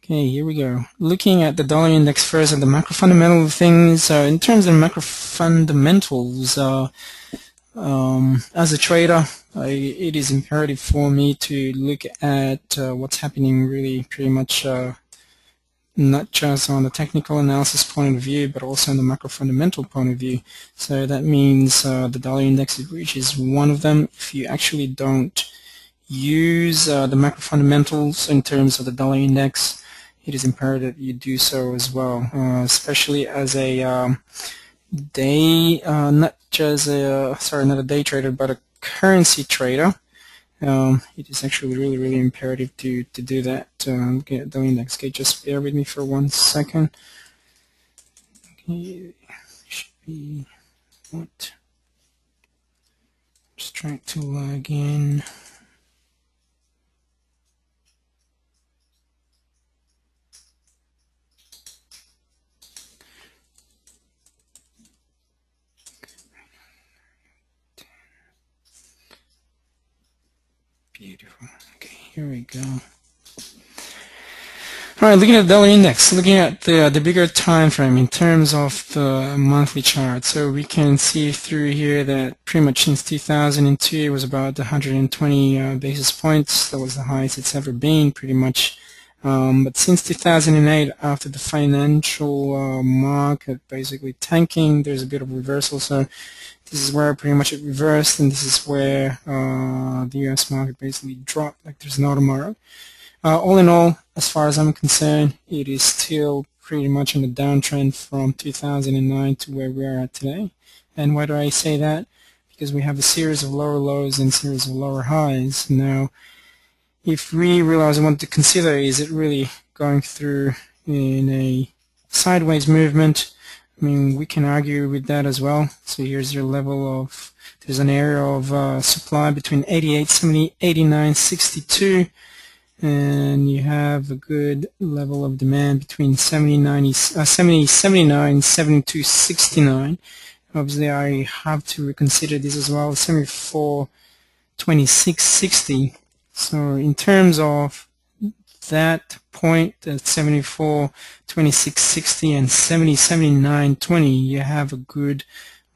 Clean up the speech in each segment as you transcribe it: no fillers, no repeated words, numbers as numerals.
Okay, here we go. Looking at the dollar index first and the macro fundamental things. In terms of macro fundamentals, as a trader, it is imperative for me to look at what's happening really pretty much not just on the technical analysis point of view, but also on the macro fundamental point of view. So that means the dollar index, which is one of them. If you actually don't use the macro fundamentals in terms of the dollar index, it is imperative you do so as well, especially as a not a day trader, but a currency trader. It is actually really imperative to do that. Get the index. Okay, just bear with me for 1 second. Okay, should be what? Just trying to log in. Beautiful. Okay, here we go. All right, looking at the dollar index, looking at the bigger time frame in terms of the monthly chart. So we can see through here that pretty much since 2002 it was about 120 basis points. That was the highest it's ever been, pretty much. But since 2008, after the financial market basically tanking, there's a bit of reversal. So this is where pretty much it reversed, and this is where the US market basically dropped like there's no tomorrow. All in all, as far as I'm concerned, it is still pretty much on the downtrend from 2009 to where we are at today. And why do I say that? Because we have a series of lower lows and series of lower highs. Now, if we realize we want to consider, is it really going through in a sideways movement? I mean, we can argue with that as well. So here's your level of, there's an area of supply between 88.70, 89.62, and you have a good level of demand between 79, 72.69. Obviously, I have to reconsider this as well, 74.26.60. So in terms of that point at 74.26.60 and 70.79.20, you have a good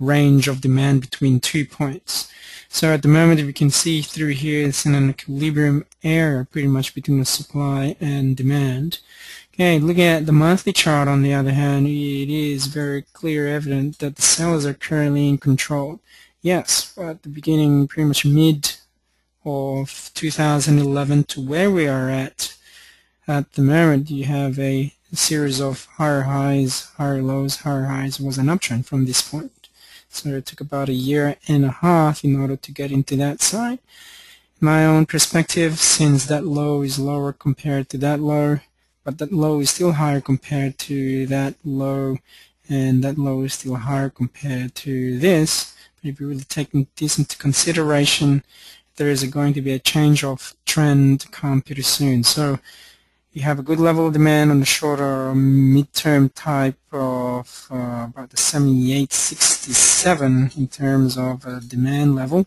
range of demand between 2 points. So at the moment, if you can see through here, it's in an equilibrium area pretty much between the supply and demand. Okay, looking at the monthly chart, on the other hand, it is very clear evident that the sellers are currently in control. Yes, at the beginning, pretty much mid of 2011 to where we are at the moment, you have a series of higher highs, higher lows, higher highs. It was an uptrend from this point. So it took about 1.5 years in order to get into that side. My own perspective, since that low is lower compared to that low, but that low is still higher compared to that low, and that low is still higher compared to this. But if you really take this into consideration, there is going to be a change of trend come pretty soon. So you have a good level of demand on the shorter midterm type of about the 78.67 in terms of demand level.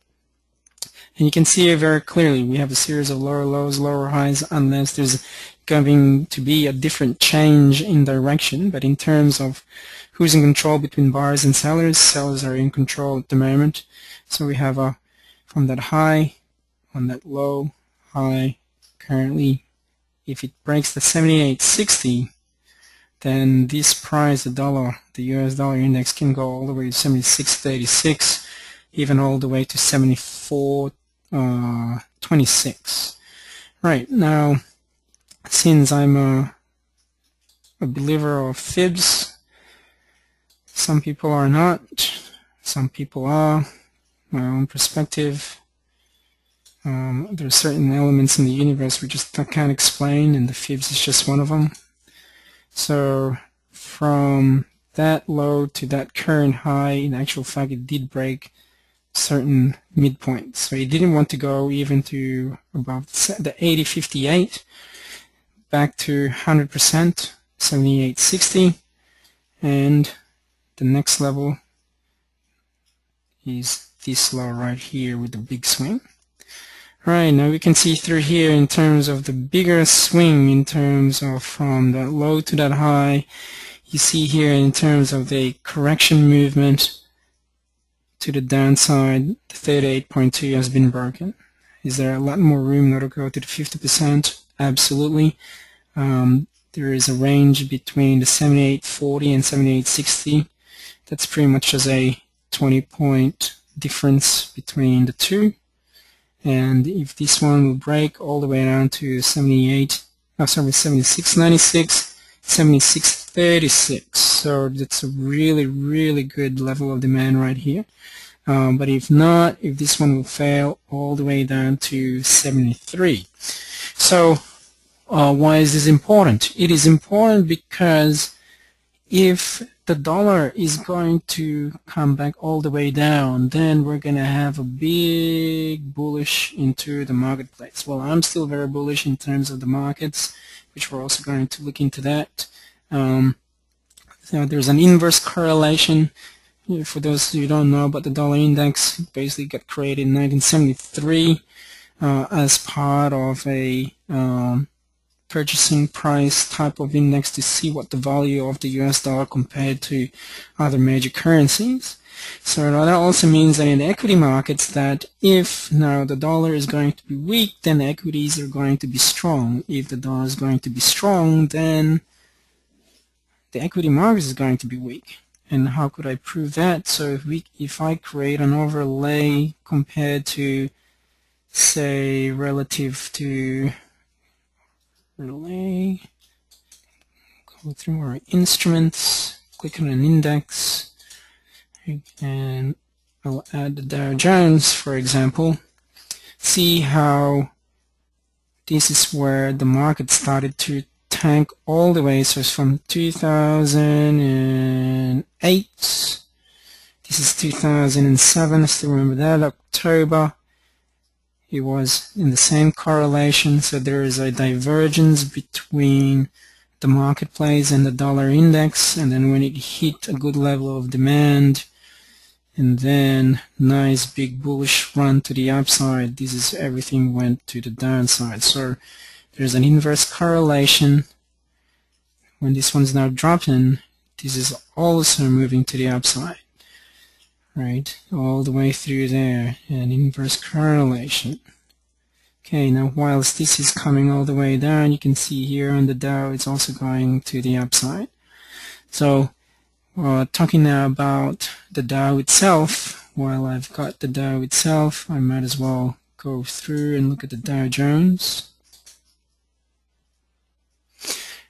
And you can see it very clearly. We have a series of lower lows, lower highs, unless there's going to be a different change in direction. But in terms of who's in control between buyers and sellers are in control at the moment. So we have from that high on that low, high, currently, if it breaks the 78.60, then this price, the US dollar index, can go all the way to 76.36, even all the way to 74.26. Right, now, since I'm a believer of fibs, some people are not, some people are. My own perspective, there are certain elements in the universe we just can't explain, and the fibs is just one of them. So from that low to that current high, in actual fact, it did break certain midpoints. So it didn't want to go even to above the 80.58, back to 100%, 78.60, and the next level is this low right here with the big swing. Right, now we can see through here in terms of the bigger swing in terms of from that low to that high. You see here in terms of the correction movement to the downside, the 38.2 has been broken. Is there a lot more room now to go to the 50%? Absolutely. There is a range between the 78.40 and 78.60. That's pretty much just a 20-point difference between the two. And if this one will break all the way down to 76.96, 76.36. So that's a really, really good level of demand right here. But if not, if this one will fail all the way down to 73. So why is this important? It is important because if the dollar is going to come back all the way down, then we're going to have a big bullish into the marketplace. Well, I'm still very bullish in terms of the markets, which we're also going to look into that. So there's an inverse correlation. For those who don't know about the dollar index, it basically got created in 1973 as part of a purchasing price type of index to see what the value of the US dollar compared to other major currencies. So that also means that in the equity markets that if now the dollar is going to be weak, then the equities are going to be strong. If the dollar is going to be strong, then the equity market is going to be weak. And how could I prove that? So if I create an overlay compared to, say, relative to relay, go through our instruments, click on an index, and I'll add the Dow Jones, for example. See how this is where the market started to tank all the way. So it's from 2008. This is 2007. I still remember that, October. It was in the same correlation, so there is a divergence between the marketplace and the dollar index, and then when it hit a good level of demand, and then nice big bullish run to the upside, this is everything went to the downside. So there's an inverse correlation. When this one's now dropping, this is also moving to the upside. Right, all the way through there, an inverse correlation. Okay, now whilst this is coming all the way down, you can see here on the Dow it's also going to the upside. So talking now about the Dow itself, while I've got the Dow itself, I might as well go through and look at the Dow Jones.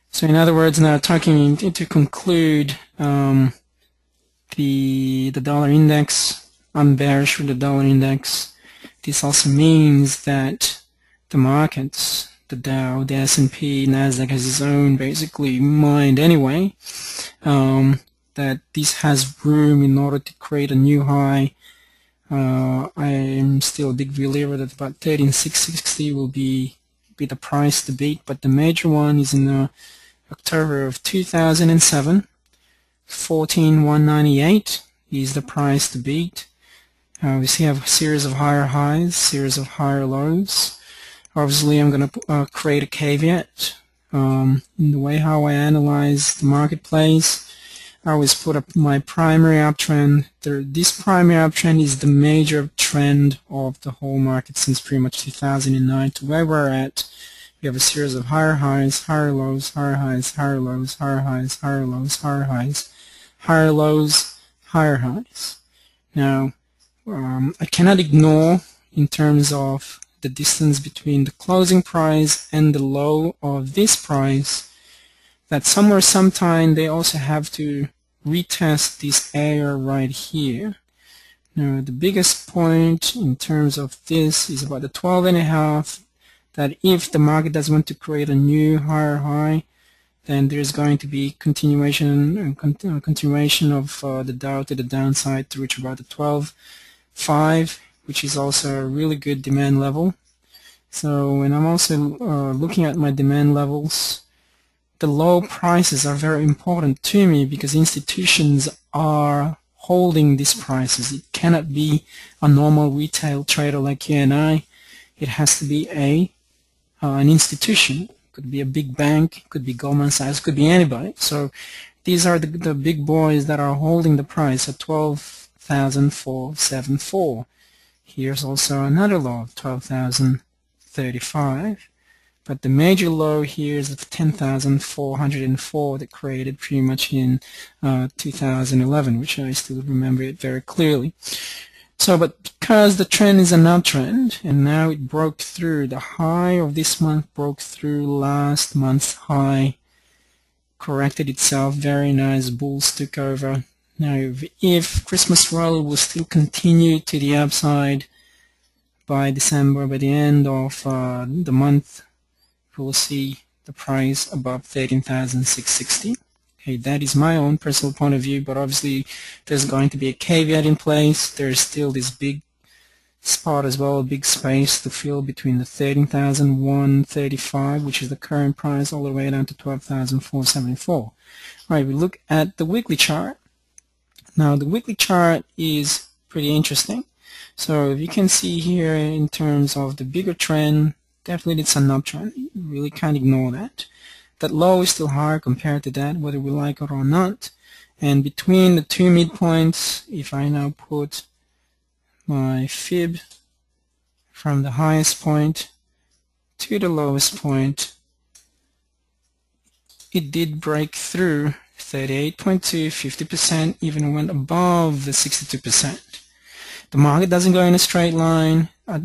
So in other words, now talking to conclude, the dollar index, I'm bearish with the dollar index. This also means that the markets, the Dow, the S&P, Nasdaq has its own basically mind anyway, that this has room in order to create a new high. I am still a big believer that about 13,660 will be the price to beat, but the major one is in October of 2007. 14,198 is the price to beat. We see a series of higher highs, series of higher lows. Obviously, I'm going to create a caveat in the way how I analyze the marketplace. I always put up my primary uptrend. This primary uptrend is the major trend of the whole market since pretty much 2009 to where we're at. We have a series of higher highs, higher lows, higher highs, higher lows, higher highs, higher lows, higher highs, higher lows, higher highs. Now, I cannot ignore in terms of the distance between the closing price and the low of this price that somewhere sometime they also have to retest this area right here. Now, the biggest point in terms of this is about the 12.5, that if the market does want to create a new higher high, then there's going to be continuation of the Dow to the downside to reach about the 12.5, which is also a really good demand level. So when I'm also looking at my demand levels, the low prices are very important to me because institutions are holding these prices. It cannot be a normal retail trader like you and I. it has to be an institution. It could be a big bank, it could be Goldman Sachs, it could be anybody. So these are the big boys that are holding the price at 12,474. Here's also another low of 12,035. But the major low here is of 10,404 that created pretty much in 2011, which I still remember it very clearly. So, but because the trend is an uptrend, and now it broke through the high of this month, broke through last month's high, corrected itself, very nice, bulls took over. Now, if Christmas rally will still continue to the upside by December, by the end of the month, we'll see the price above 13,660. Okay, that is my own personal point of view, but obviously there's going to be a caveat in place. There's still this big spot as well, a big space to fill between the 13,135, which is the current price, all the way down to 12,474. All right, we look at the weekly chart. Now, the weekly chart is pretty interesting. So if you can see here in terms of the bigger trend, definitely it's an uptrend. You really can't ignore that. That low is still higher compared to that, whether we like it or not. And between the two midpoints, if I now put my fib from the highest point to the lowest point, it did break through 38.2, 50%, even went above the 62%. The market doesn't go in a straight line at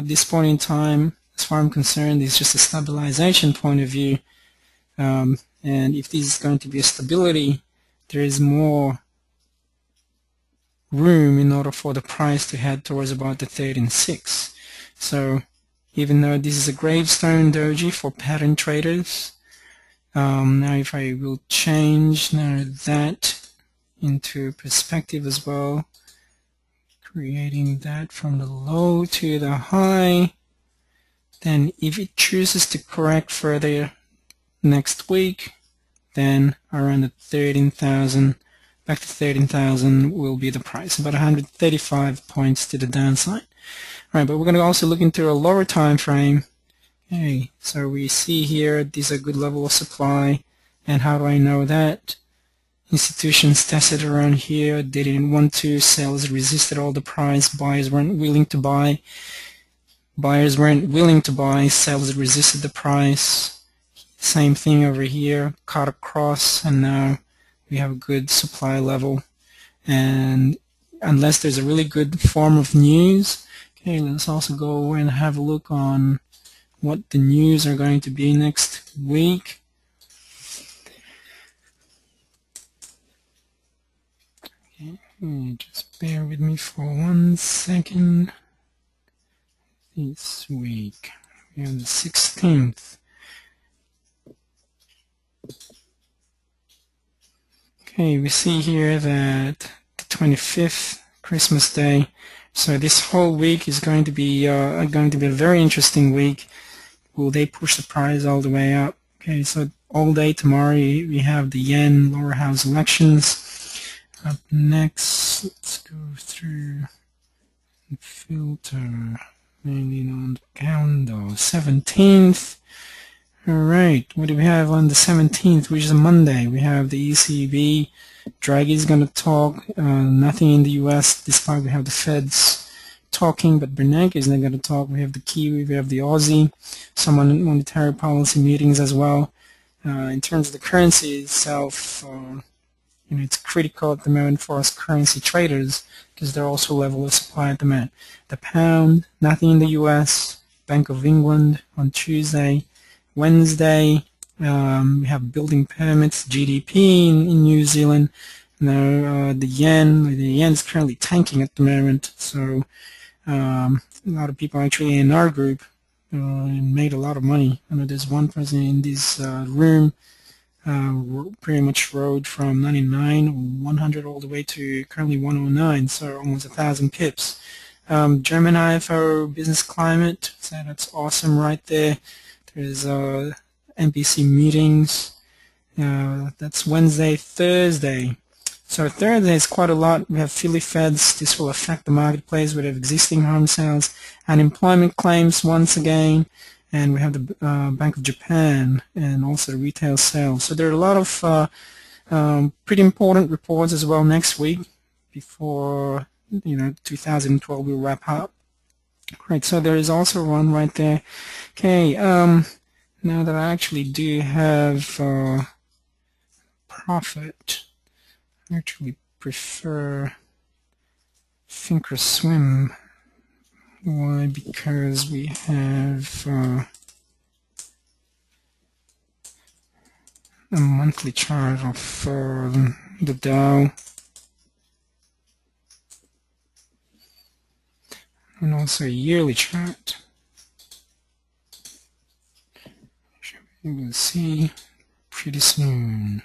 this point in time. As far as I'm concerned, it's just a stabilization point of view. And if this is going to be a stability, there is more room in order for the price to head towards about the 13.6. So even though this is a gravestone doji for pattern traders, now if I will change now that into perspective as well, creating that from the low to the high, then if it chooses to correct further next week, then around the 13,000, back to 13,000 will be the price, about 135 points to the downside. All right, but we're going to also look into a lower time frame. Okay, so we see here these are good level of supply, and how do I know that? Institutions tested around here, they didn't want to, sellers resisted all the price, buyers weren't willing to buy. Buyers weren't willing to buy, sellers resisted the price. Same thing over here, cut across, and now we have a good supply level. And unless there's a really good form of news, okay, let's also go and have a look on what the news are going to be next week. Okay, just bear with me for 1 second. This week, we have the 16th. Okay, we see here that the 25th, Christmas Day. So this whole week is going to be a very interesting week. Will they push the price all the way up? Okay, so all day tomorrow we have the yen lower house elections. Up next, let's go through and filter mainly on the calendar. 17th. Alright, what do we have on the 17th, which is a Monday? We have the ECB. Draghi is going to talk. Nothing in the US, despite we have the Feds talking, but Bernanke is not going to talk. We have the Kiwi, we have the Aussie, some monetary policy meetings as well. In terms of the currency itself, it's critical at the moment for us currency traders because they're also level of supply at the moment. The pound, nothing in the US. Bank of England on Tuesday. Wednesday, we have building permits, GDP in New Zealand. Now the yen is currently tanking at the moment, so a lot of people actually in our group made a lot of money. I know there's one person in this room pretty much rode from 99 or 100 all the way to currently 109, so almost 1,000 pips. German IFO business climate, so that's awesome right there. There's NBC meetings. That's Wednesday, Thursday. So third, there's quite a lot. We have Philly Feds. This will affect the marketplace. We have existing home sales, unemployment claims once again, and we have the Bank of Japan and also the retail sales. So there are a lot of pretty important reports as well next week before 2012 will wrap up. Right. So there is also one right there. Okay. Now that I actually do have profit. I actually prefer Thinkorswim. Why? Because we have a monthly chart of the Dow and also a yearly chart. We will see pretty soon.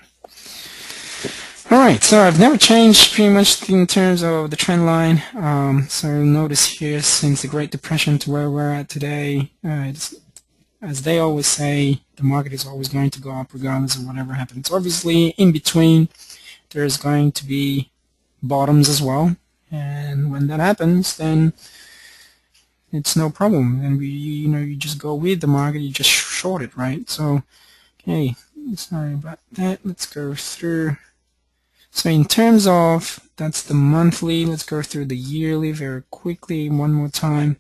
Alright, so I've never changed pretty much in terms of the trend line. So notice here, since the Great Depression to where we're at today, as they always say, the market is always going to go up regardless of whatever happens. Obviously, in between, there's going to be bottoms as well. And when that happens, then it's no problem. And you just go with the market, you just short it, right? So, okay, sorry about that. Let's go through. So in terms of, that's the monthly, let's go through the yearly very quickly one more time.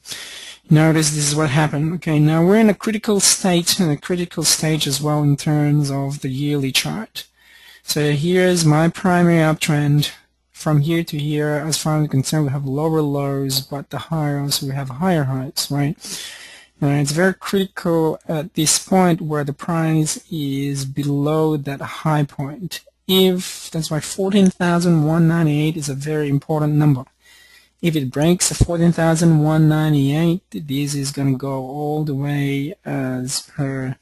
Notice this is what happened. Okay, now we're in a critical state, as well in terms of the yearly chart. So here's my primary uptrend. From here to here, as far as I'm concerned, we have lower lows, but the higher, so we have higher highs, right? And it's very critical at this point where the price is below that high point. That's why 14,198 is a very important number. If it breaks the 14,198, this is going to go all the way as per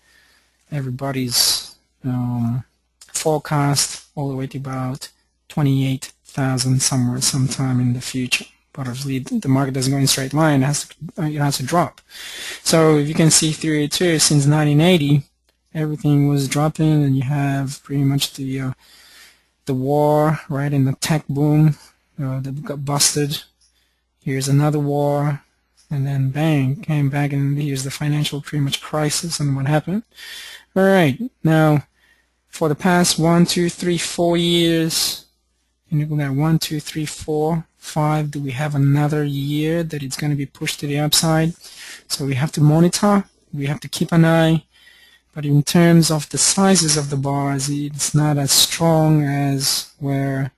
everybody's forecast, all the way to about 28,000 somewhere sometime in the future. But obviously the market doesn't go in a straight line, it has to drop. So if you can see through it too, since 1980, everything was dropping, and you have pretty much the war, right, and the tech boom that got busted. Here's another war, and then bang, came back, and here's the financial pretty much crisis and what happened. All right, now for the past 1, 2, 3, 4 years, and you look at 1, 2, 3, 4, 5, do we have another year that it's going to be pushed to the upside? So we have to monitor, we have to keep an eye. But in terms of the sizes of the bars, it's not as strong as where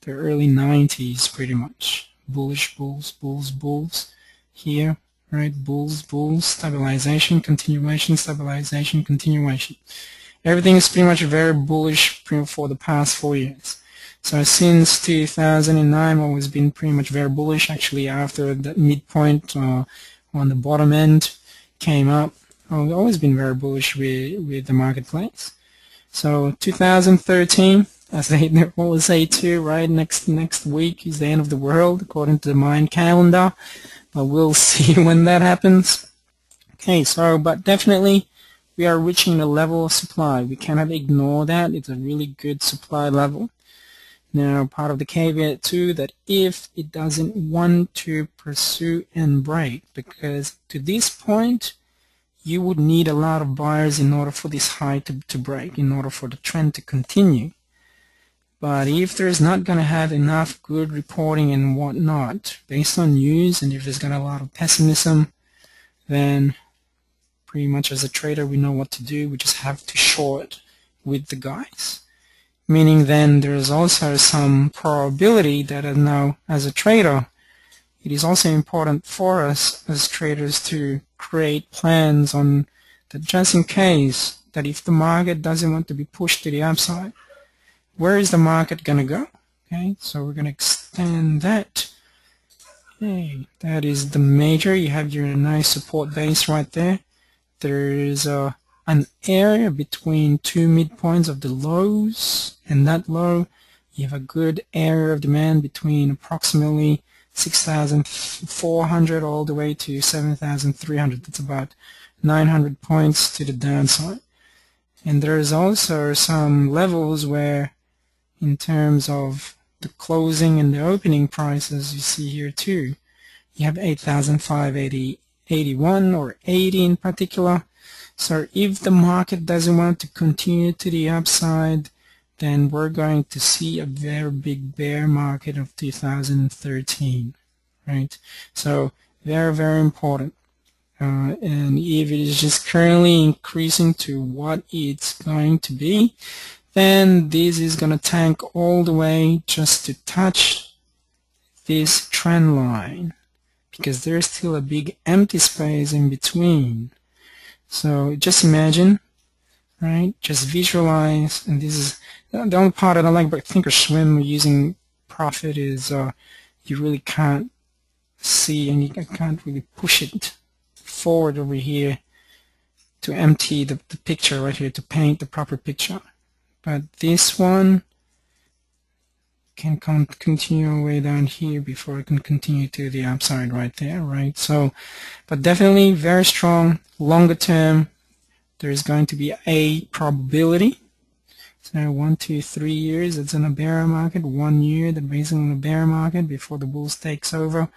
the early 90s pretty much. Bullish, bulls, bulls, bulls. Here, right, bulls, bulls, stabilization, continuation, stabilization, continuation. Everything is pretty much very bullish for the past 4 years. So since 2009, always been pretty much very bullish. Actually, after that midpoint on the bottom end came up, I've always been very bullish with the marketplace. So 2013, as they always say too, right? Next week is the end of the world according to the Mayan calendar, but we'll see when that happens. Okay, so but definitely we are reaching the level of supply. We cannot ignore that. It's a really good supply level. Now, part of the caveat too, that if it doesn't want to pursue and break, because to this point you would need a lot of buyers in order for this high to break, in order for the trend to continue. But if there's not going to have enough good reporting and whatnot, based on news, and if there's got a lot of pessimism, then pretty much as a trader we know what to do. We just have to short with the guys. Meaning then there's also some probability that now as a trader, it is also important for us as traders to create plans on that just in case that if the market doesn't want to be pushed to the upside, where is the market going to go? Okay, so we're going to extend that. Okay, that is the major. You have your nice support base right there. There is an area between two midpoints of the lows, and that low, you have a good area of demand between approximately 6,400 all the way to 7,300. That's about 900 points to the downside. And there's also some levels where, in terms of the closing and the opening prices you see here too. You have 8,581 or 80 in particular. So if the market doesn't want to continue to the upside, then we're going to see a very big bear market of 2013, right? So very, very important. And if it is just currently increasing to what it's going to be, then this is going to tank all the way just to touch this trend line, because there's still a big empty space in between. So just imagine, right? Just visualize, and this is the only part I don't like about thinkorswim using profit is you really can't see and you can't really push it forward over here to empty the picture right here, to paint the proper picture. But this one can continue way down here before it can continue to the upside right there, right? So, but definitely very strong. Longer term, there is going to be a probability. So 1, 2, 3 years, it's in a bear market. 1 year, the basically in a bear market before the bulls takes over.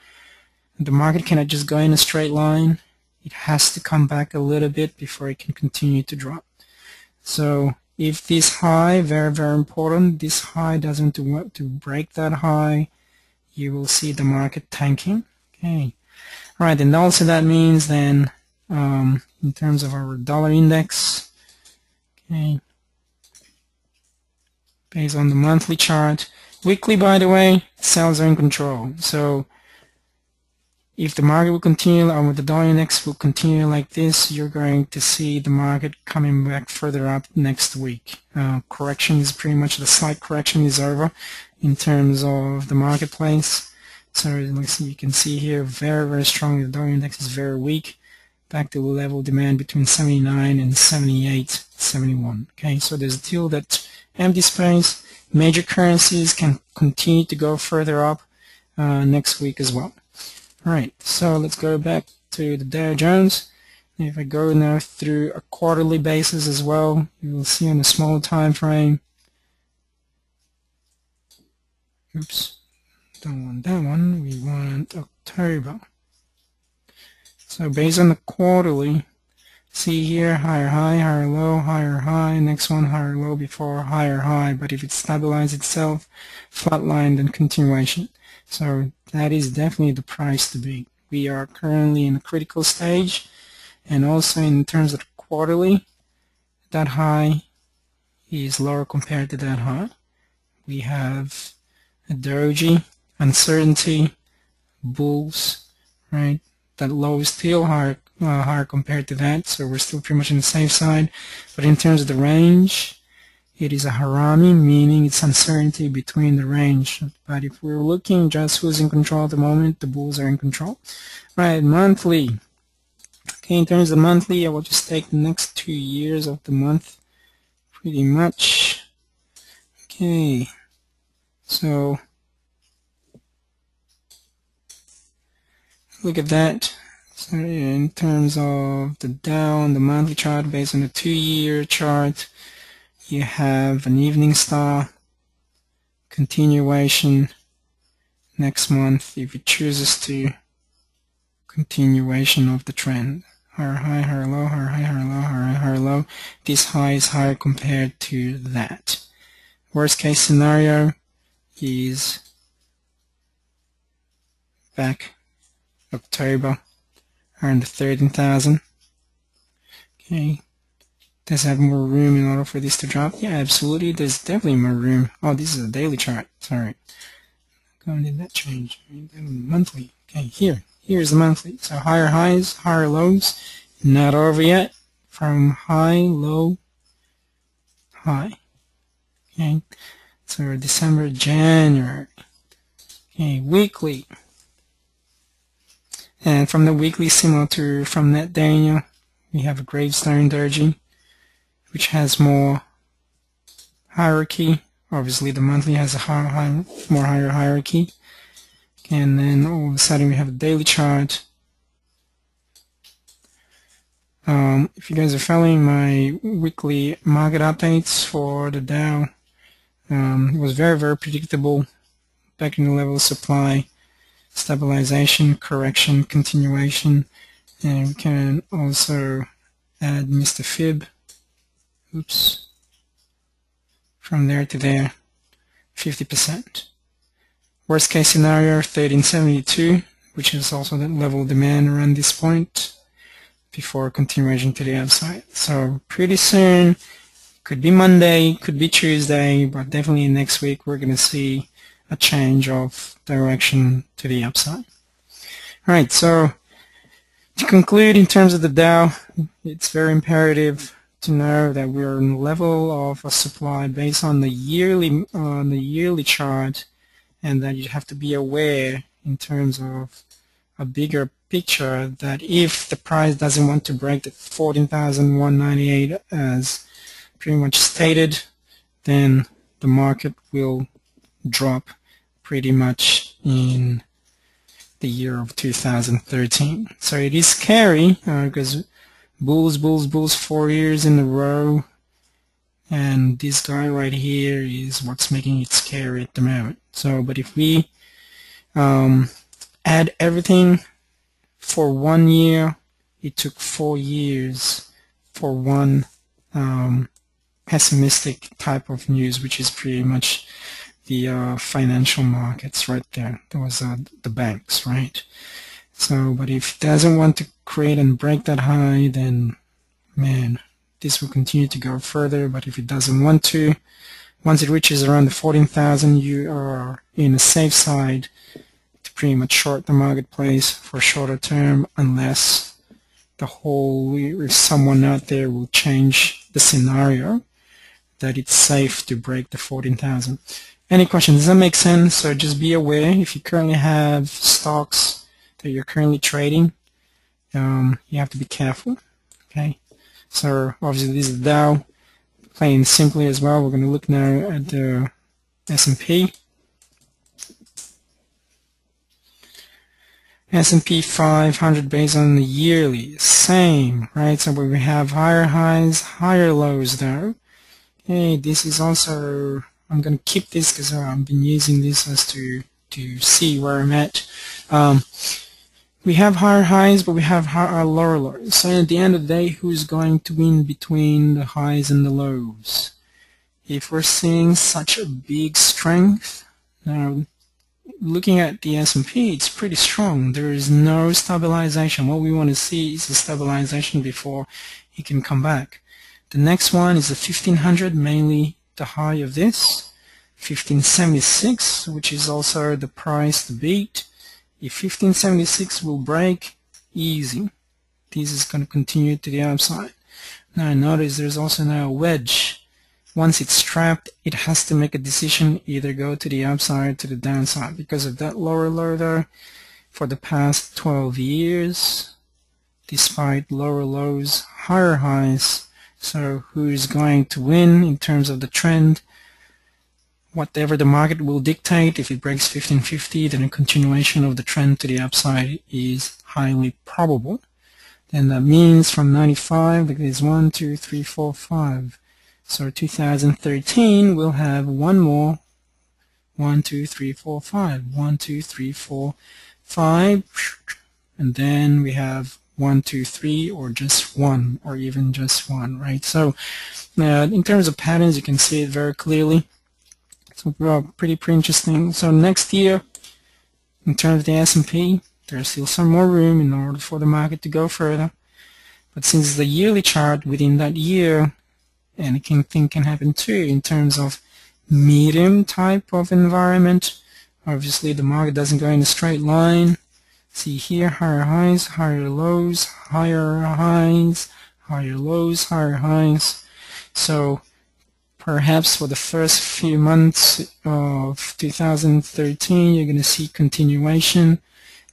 The market cannot just go in a straight line. It has to come back a little bit before it can continue to drop. So if this high, very, very important, this high doesn't want to break that high, you will see the market tanking. Okay. All right, and also that means then in terms of our dollar index, okay, based on the monthly chart. Weekly, by the way, sales are in control. So if the market will continue, or the dollar index will continue like this, you're going to see the market coming back further up next week. Correction is pretty much, the slight correction is over in terms of the marketplace. So you can see here very, very strong. The dollar index is very weak. Back to the level of demand between 79 and 78, 71. Okay, so there's still that empty space. Major currencies can continue to go further up next week as well. All right, so let's go back to the Dow Jones. If I go now through a quarterly basis as well, you will see on a small time frame. Oops, don't want that one. We want October. So based on the quarterly, see here, higher high, higher low, higher high, next one higher low before higher high, but if it stabilizes itself, flatline, then continuation. So that is definitely the price to beat. We are currently in a critical stage, and also in terms of the quarterly, that high is lower compared to that high. We have a doji, uncertainty, bulls, right? That low is still higher compared to that, so we're still pretty much on the safe side. But in terms of the range, it is a harami, meaning it's uncertainty between the range. But if we're looking just who's in control at the moment, the bulls are in control. Right, monthly. Okay, in terms of monthly, I will just take the next 2 years of the month, pretty much. Okay, so look at that. So in terms of the Dow on the monthly chart, based on the 2-year chart, you have an evening star, continuation next month if it chooses to, continuation of the trend. Higher high, higher low, higher high, higher low, higher high, higher low. This high is higher compared to that. Worst case scenario is back October around the 13,000. Okay. Does have more room in order for this to drop? Yeah, absolutely. There's definitely more room. Oh, this is a daily chart. Sorry. How did that change? Monthly. Okay, here's the monthly. So higher highs, higher lows. Not over yet. From high, low, high. Okay. So December, January. Okay, weekly. And from the weekly, similar to from that Daniel, we have a gravestone doji, which has more hierarchy. Obviously, the monthly has a more higher hierarchy. And then all of a sudden, we have a daily chart. If you guys are following my weekly market updates for the Dow, it was very, very predictable. back in the level of supply, stabilization, correction, continuation, and we can also add Mr. Fib. Oops. From there to there, 50%. Worst case scenario, 1372, which is also the level of demand around this point before continuation to the upside. So pretty soon, could be Monday, could be Tuesday, but definitely next week we're going to see a change of direction to the upside. Alright, so to conclude in terms of the Dow, it's very imperative to know that we're in a level of a supply based on the yearly chart, and that you have to be aware in terms of a bigger picture that if the price doesn't want to break the 14,198 as pretty much stated, then the market will drop pretty much in the year of 2013. So it is scary because bulls 4 years in a row, and this guy right here is what's making it scary at the moment. So, but if we add everything for 1 year, it took 4 years for one pessimistic type of news, which is pretty much the financial markets right there. That was the banks, right? So, but if it doesn't want to create and break that high, then man, this will continue to go further. But if it doesn't want to, once it reaches around the 14,000, you are in a safe side to pretty much short the marketplace for shorter term, unless if someone out there will change the scenario that it's safe to break the 14,000. Any questions? Does that make sense? So just be aware if you currently have stocks that you're currently trading, you have to be careful. Okay. So obviously this is the Dow. Plain simply as well, we're going to look now at the S&P. S&P 500 based on the yearly, same, right? So we have higher highs, higher lows though. Okay, this is also, I'm going to keep this because I've been using this as to see where I'm at. We have higher highs, but we have lower lows. So at the end of the day, who's going to win between the highs and the lows? If we're seeing such a big strength, now looking at the S&P, it's pretty strong. There is no stabilization. What we want to see is a stabilization before it can come back. The next one is the 1500, mainly the high of this, 1576, which is also the price to beat. If 1576 will break, easy. This is going to continue to the upside. Now notice there's also now a wedge. Once it's trapped, it has to make a decision, either go to the upside or to the downside. Because of that lower low there, for the past 12 years, despite lower lows, higher highs. So who is going to win in terms of the trend? Whatever the market will dictate, if it breaks 1550, then a continuation of the trend to the upside is highly probable. Then that means from 95, like there's 1, 2, 3, 4, 5. So 2013 we'll have one more 1, 2, 3, 4, 5. 1, 2, 3, 4, 5. And then we have 1, 2, 3, or just 1, or even just 1, right? So in terms of patterns, you can see it very clearly. So pretty interesting. So next year, in terms of the S&P, there's still some more room in order for the market to go further. But since it's the yearly chart within that year, anything can happen too in terms of medium type of environment. Obviously, the market doesn't go in a straight line. See here, higher highs, higher lows, higher highs, higher lows, higher highs. So perhaps for the first few months of 2013, you're going to see continuation,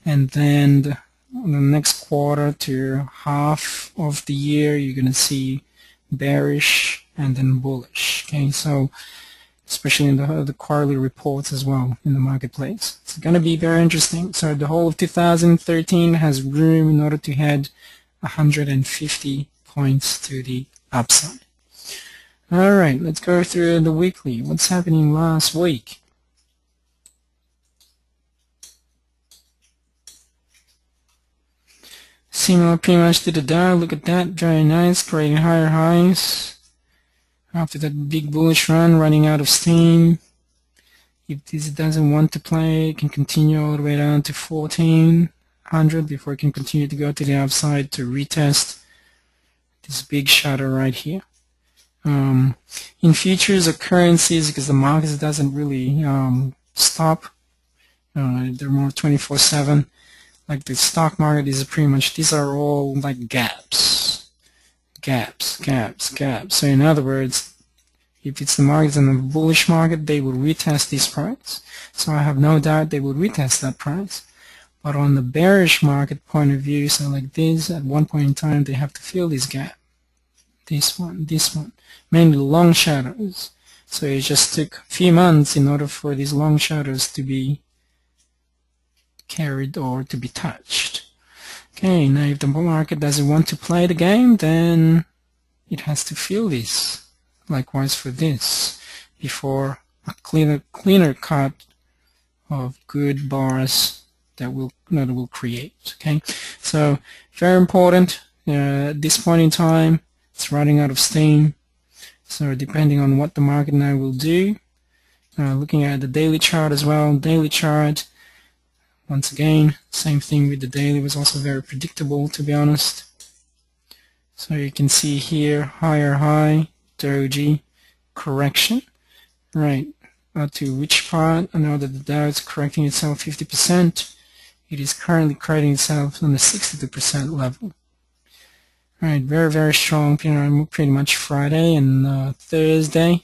and then the next quarter to half of the year, you're going to see bearish and then bullish. Okay, so especially in the quarterly reports as well in the marketplace. It's going to be very interesting. So the whole of 2013 has room in order to head 150 points to the upside. Alright, let's go through the weekly. What's happening last week? Similar pretty much to the Dow. Look at that, very nice, creating higher highs. After that big bullish run, running out of steam. If this doesn't want to play, it can continue all the way down to 1400 before it can continue to go to the upside to retest this big shadow right here. In futures or currencies, because the market doesn't really stop, they're more 24/7. Like the stock market is pretty much, these are all like gaps. So in other words, if it's the market in a bullish market, they will retest this price. So I have no doubt they will retest that price. But on the bearish market point of view, so like this, at one point in time, they have to fill this gap. This one, mainly long shadows. So it just took a few months in order for these long shadows to be carried or to be touched. Okay, now if the market doesn't want to play the game, then it has to fill this. Likewise for this, before a cleaner cut of good bars that will create. Okay, so very important. At this point in time, it's running out of steam. So depending on what the market now will do, looking at the daily chart as well. Daily chart, once again, same thing with the daily, was also very predictable, to be honest. So you can see here, higher high, doji, correction, right? To which part? I know that the Dow is correcting itself 50%. It is currently correcting itself on the 62% level. Right, very, very strong, pretty much Friday and Thursday.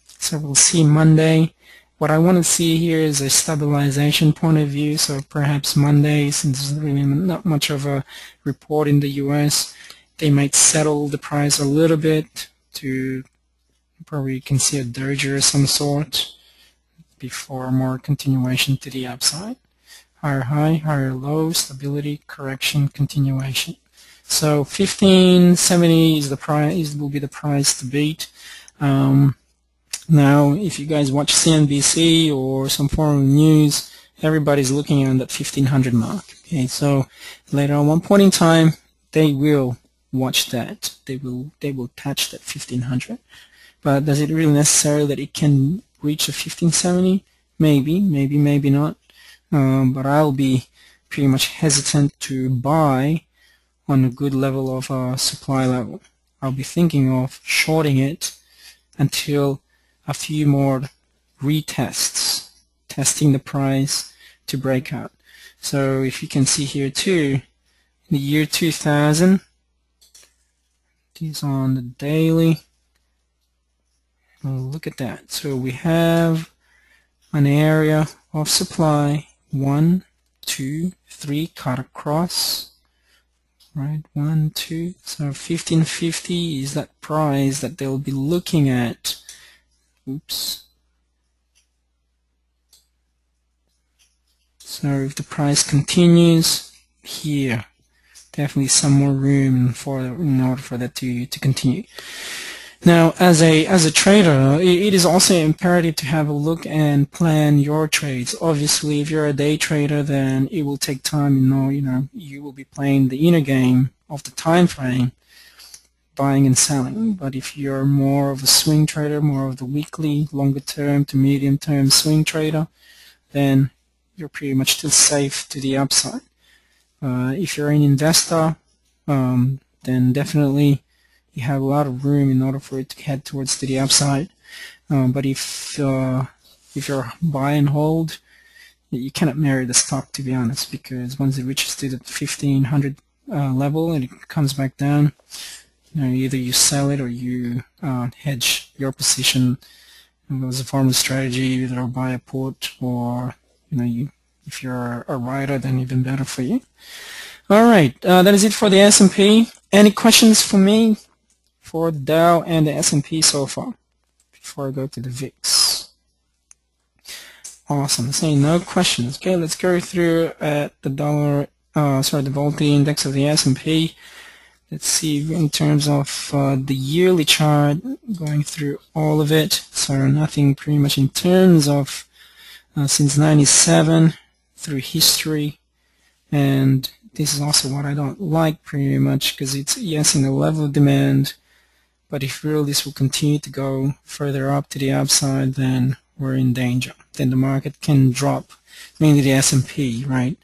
So we'll see Monday. What I want to see here is a stabilization point of view. So perhaps Monday, since there's really not much of a report in the US, they might settle the price a little bit to probably you can see a doji of some sort before more continuation to the upside. Higher high, higher low, stability, correction, continuation. So 1570 is the price, will be the price to beat. Now, if you guys watch CNBC or some form of news, everybody's looking at that 1500 mark. Okay, so later on one point in time, they will watch that. They will touch that 1500. But does it really necessary that it can reach a 1570? Maybe, maybe not. But I'll be pretty much hesitant to buy on a good level of supply level. I'll be thinking of shorting it until a few more retests, testing the price to break out. So if you can see here too, in the year 2000, these on the daily, look at that. So we have an area of supply, 1, 2, 3, cut across. Right, 1, 2, so 1550 is that price that they'll be looking at. Oops. So if the price continues here, definitely some more room in order for that to continue. Now, as a trader, it is also imperative to have a look and plan your trades. Obviously, if you're a day trader, then it will take time. You will be playing the inner game of the time frame, buying and selling. But if you're more of a swing trader, more of the weekly, longer term to medium term swing trader, then you're pretty much still safe to the upside. If you're an investor, then definitely you have a lot of room in order for it to head towards to the upside. But if you're buy and hold, you cannot marry the stock, to be honest, because once it reaches to the 1500 level and it comes back down, either you sell it or you hedge your position as a form of strategy, either buy a put or if you're a writer, then even better for you. All right, that is it for the S&P. Any questions for me for the Dow and the S&P so far before I go to the VIX? Awesome. Saying no questions. Okay, let's go through at the the volatility index of the S&P. Let's see in terms of the yearly chart, going through all of it. So nothing pretty much in terms of since 97 through history and This is also what I don't like pretty much, because it's, yes, in the level of demand, but if really this will continue to go further up to the upside, then we're in danger. Then the market can drop, mainly the S&P, right?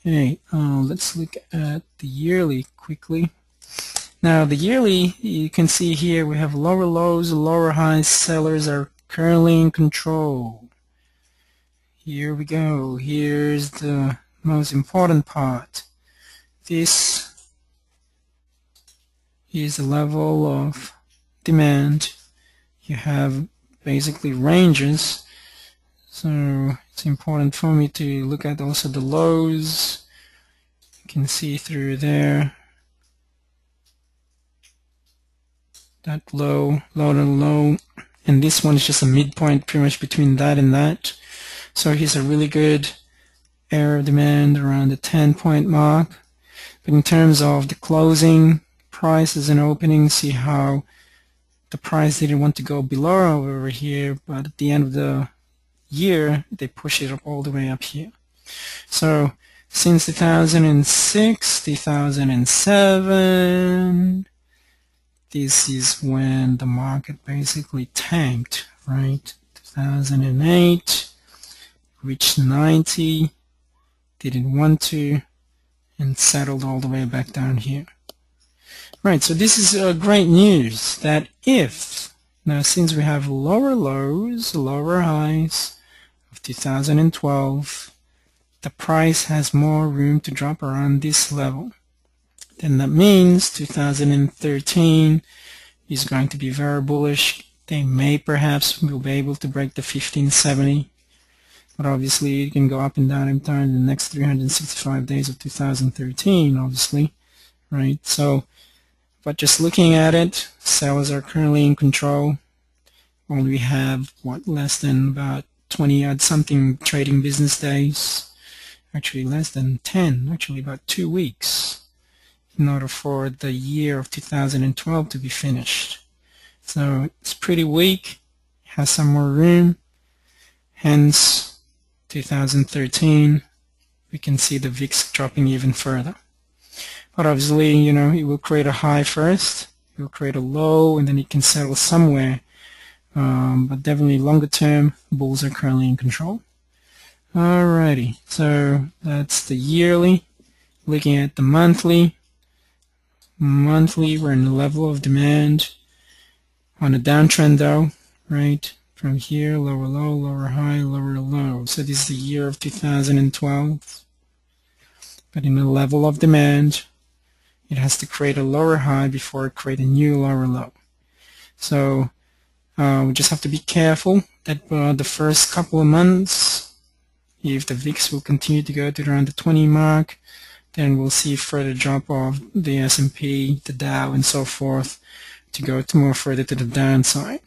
Okay, let's look at the yearly quickly. Now the yearly, you can see here we have lower lows, lower highs. Sellers are currently in control. Here we go. Here's the most important part. This is the level of demand. You have basically ranges, so it's important for me to look at also the lows. You can see through there that low, low, and this one is just a midpoint pretty much between that and that. So here's a really good area of demand around the 10-point mark. But in terms of the closing prices and opening, see how the price didn't want to go below over here, but at the end of the year they push it up all the way up here. So since 2006, 2007, this is when the market basically tanked, right? 2008 reached 90, didn't want to, and settled all the way back down here. Right, so this is great news that if, now since we have lower lows, lower highs of 2012, the price has more room to drop around this level. Then that means 2013 is going to be very bullish. They may perhaps will be able to break the 1570, but obviously it can go up and down in time in the next 365 days of 2013, obviously, right? So, but just looking at it, sellers are currently in control. Only have, what, less than about 20 odd something trading business days. Actually less than 10, actually about 2 weeks in order for the year of 2012 to be finished. So it's pretty weak, has some more room, hence 2013 we can see the VIX dropping even further. But obviously, you know, it will create a high first, it will create a low, and then it can settle somewhere. But definitely longer term, bulls are currently in control. Alrighty, so that's the yearly. Looking at the monthly, we're in the level of demand on a downtrend though, right? From here, lower low, lower high, lower low. So this is the year of 2012. But in the level of demand, it has to create a lower high before it create a new lower low. So we just have to be careful that the first couple of months, if the VIX will continue to go to around the 20 mark, then we'll see further drop of the S&P, the Dow, and so forth to go to more further to the downside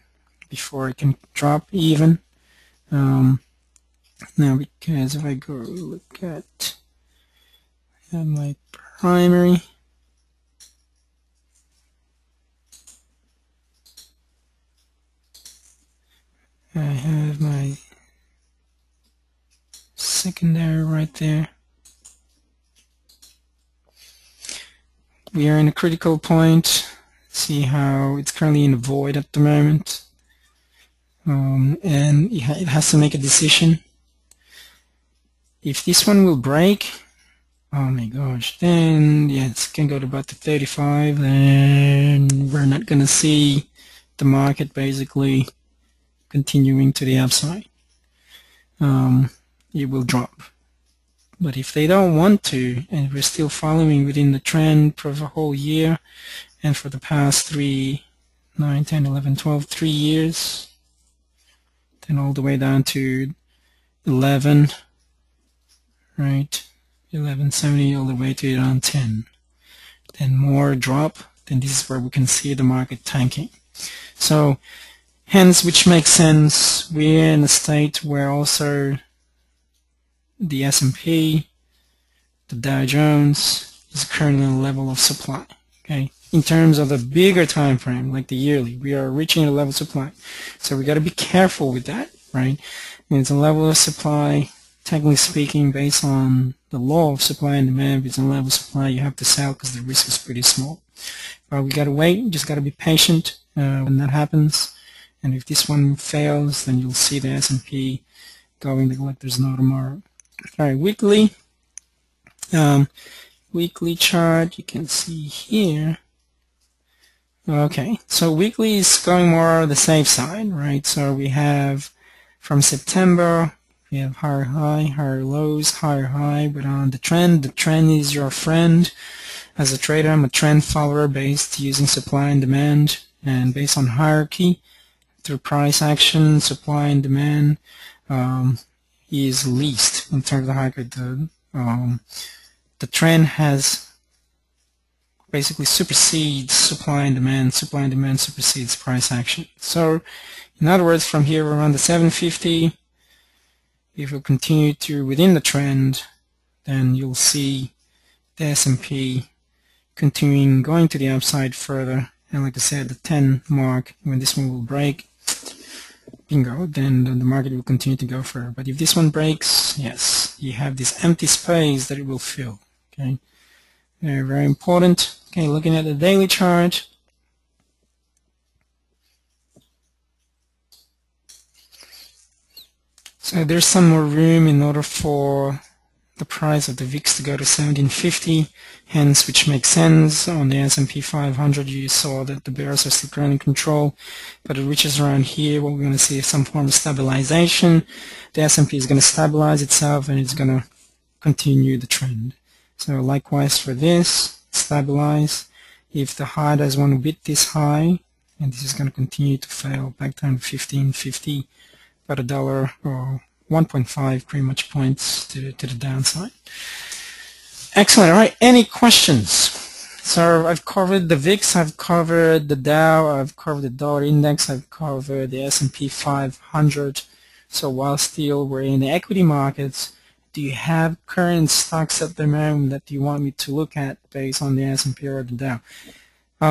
before it can drop even. Now, because if I go look at my primary, I have my secondary right there. We are in a critical point. See how it's currently in the void at the moment, and it has to make a decision. If this one will break, oh my gosh, then yeah, it can go to about the 35, and we're not going to see the market basically continuing to the upside. It will drop. But if they don't want to, and we're still following within the trend for the whole year, and for the past 3, 9, 10, 11, 12, 3 years, then all the way down to 11, right, 1170 all the way to around 10. Then more drop, then this is where we can see the market tanking. So, hence, which makes sense, we're in a state where also the S&P, the Dow Jones, is currently on a level of supply. Okay, in terms of the bigger time frame, like the yearly, we are reaching a level of supply. So we got to be careful with that, right? And it's a level of supply technically speaking, based on the law of supply and demand, if it's a level supply, you have to sell because the risk is pretty small. But we gotta wait. You just gotta be patient when that happens. And if this one fails, then you'll see the S&P going to collector's note tomorrow. All right, weekly. Weekly chart, you can see here. Okay, so weekly is going more on the safe side, right? So we have from September, we have higher high, higher lows, higher high, but on the trend is your friend. As a trader, I'm a trend follower based using supply and demand, and based on hierarchy through price action, supply and demand is least in terms of hierarchy. The trend has basically supersedes supply and demand supersedes price action. So in other words, from here around the 750, if we continue to within the trend, then you'll see the S&P continuing going to the upside further, and like I said, the 10 mark, when this one will break, bingo, then the market will continue to go further. But if this one breaks, yes, you have this empty space that it will fill. Okay, very, very important. Okay, looking at the daily chart. So there's some more room in order for the price of the VIX to go to 1750, hence, which makes sense. On the S&P 500, you saw that the bears are still currently in control, but it reaches around here, what we're going to see is some form of stabilization. The S&P is going to stabilize itself, and it's going to continue the trend. So likewise for this, stabilize. If the high does want to beat this high, and this is going to continue to fail back down to 1550, about $1 or 1.5 pretty much points to the downside. Excellent. All right. Any questions? So I've covered the VIX, I've covered the Dow, I've covered the dollar index, I've covered the S&P 500. So while still we're in the equity markets, do you have current stocks at the moment that you want me to look at based on the S&P or the Dow?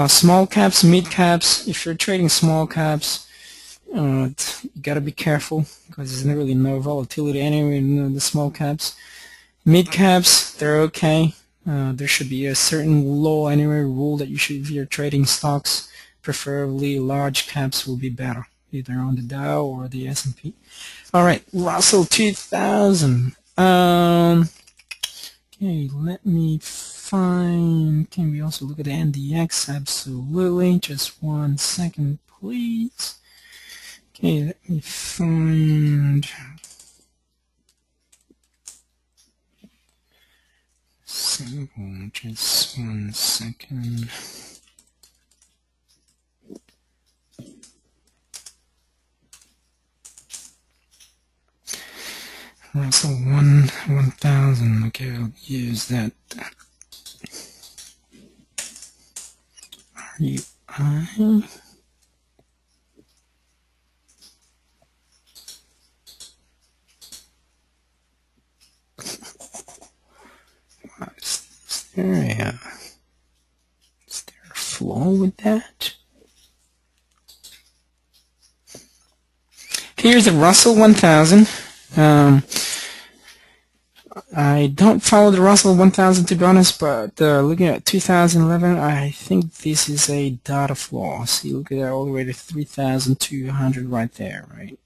Small caps, mid caps. If you're trading small caps, you gotta be careful because there's really no volatility anyway in the small caps. Mid caps, they're okay. There should be a certain law anyway, rule that you should, if you're trading stocks, preferably large caps will be better, either on the Dow or the S&P. All right, Russell 2000. Okay, let me find. Can we also look at the NDX? Absolutely. Just 1 second, please. Okay, let me find symbol, just 1 second. Russell 1000, okay, I'll use that. RUI. Is there a flaw with that? Here's the Russell 1000. I don't follow the Russell 1000 to be honest, but looking at 2011, I think this is a data flaw. See, look at that all the way to 3,200 right there, right?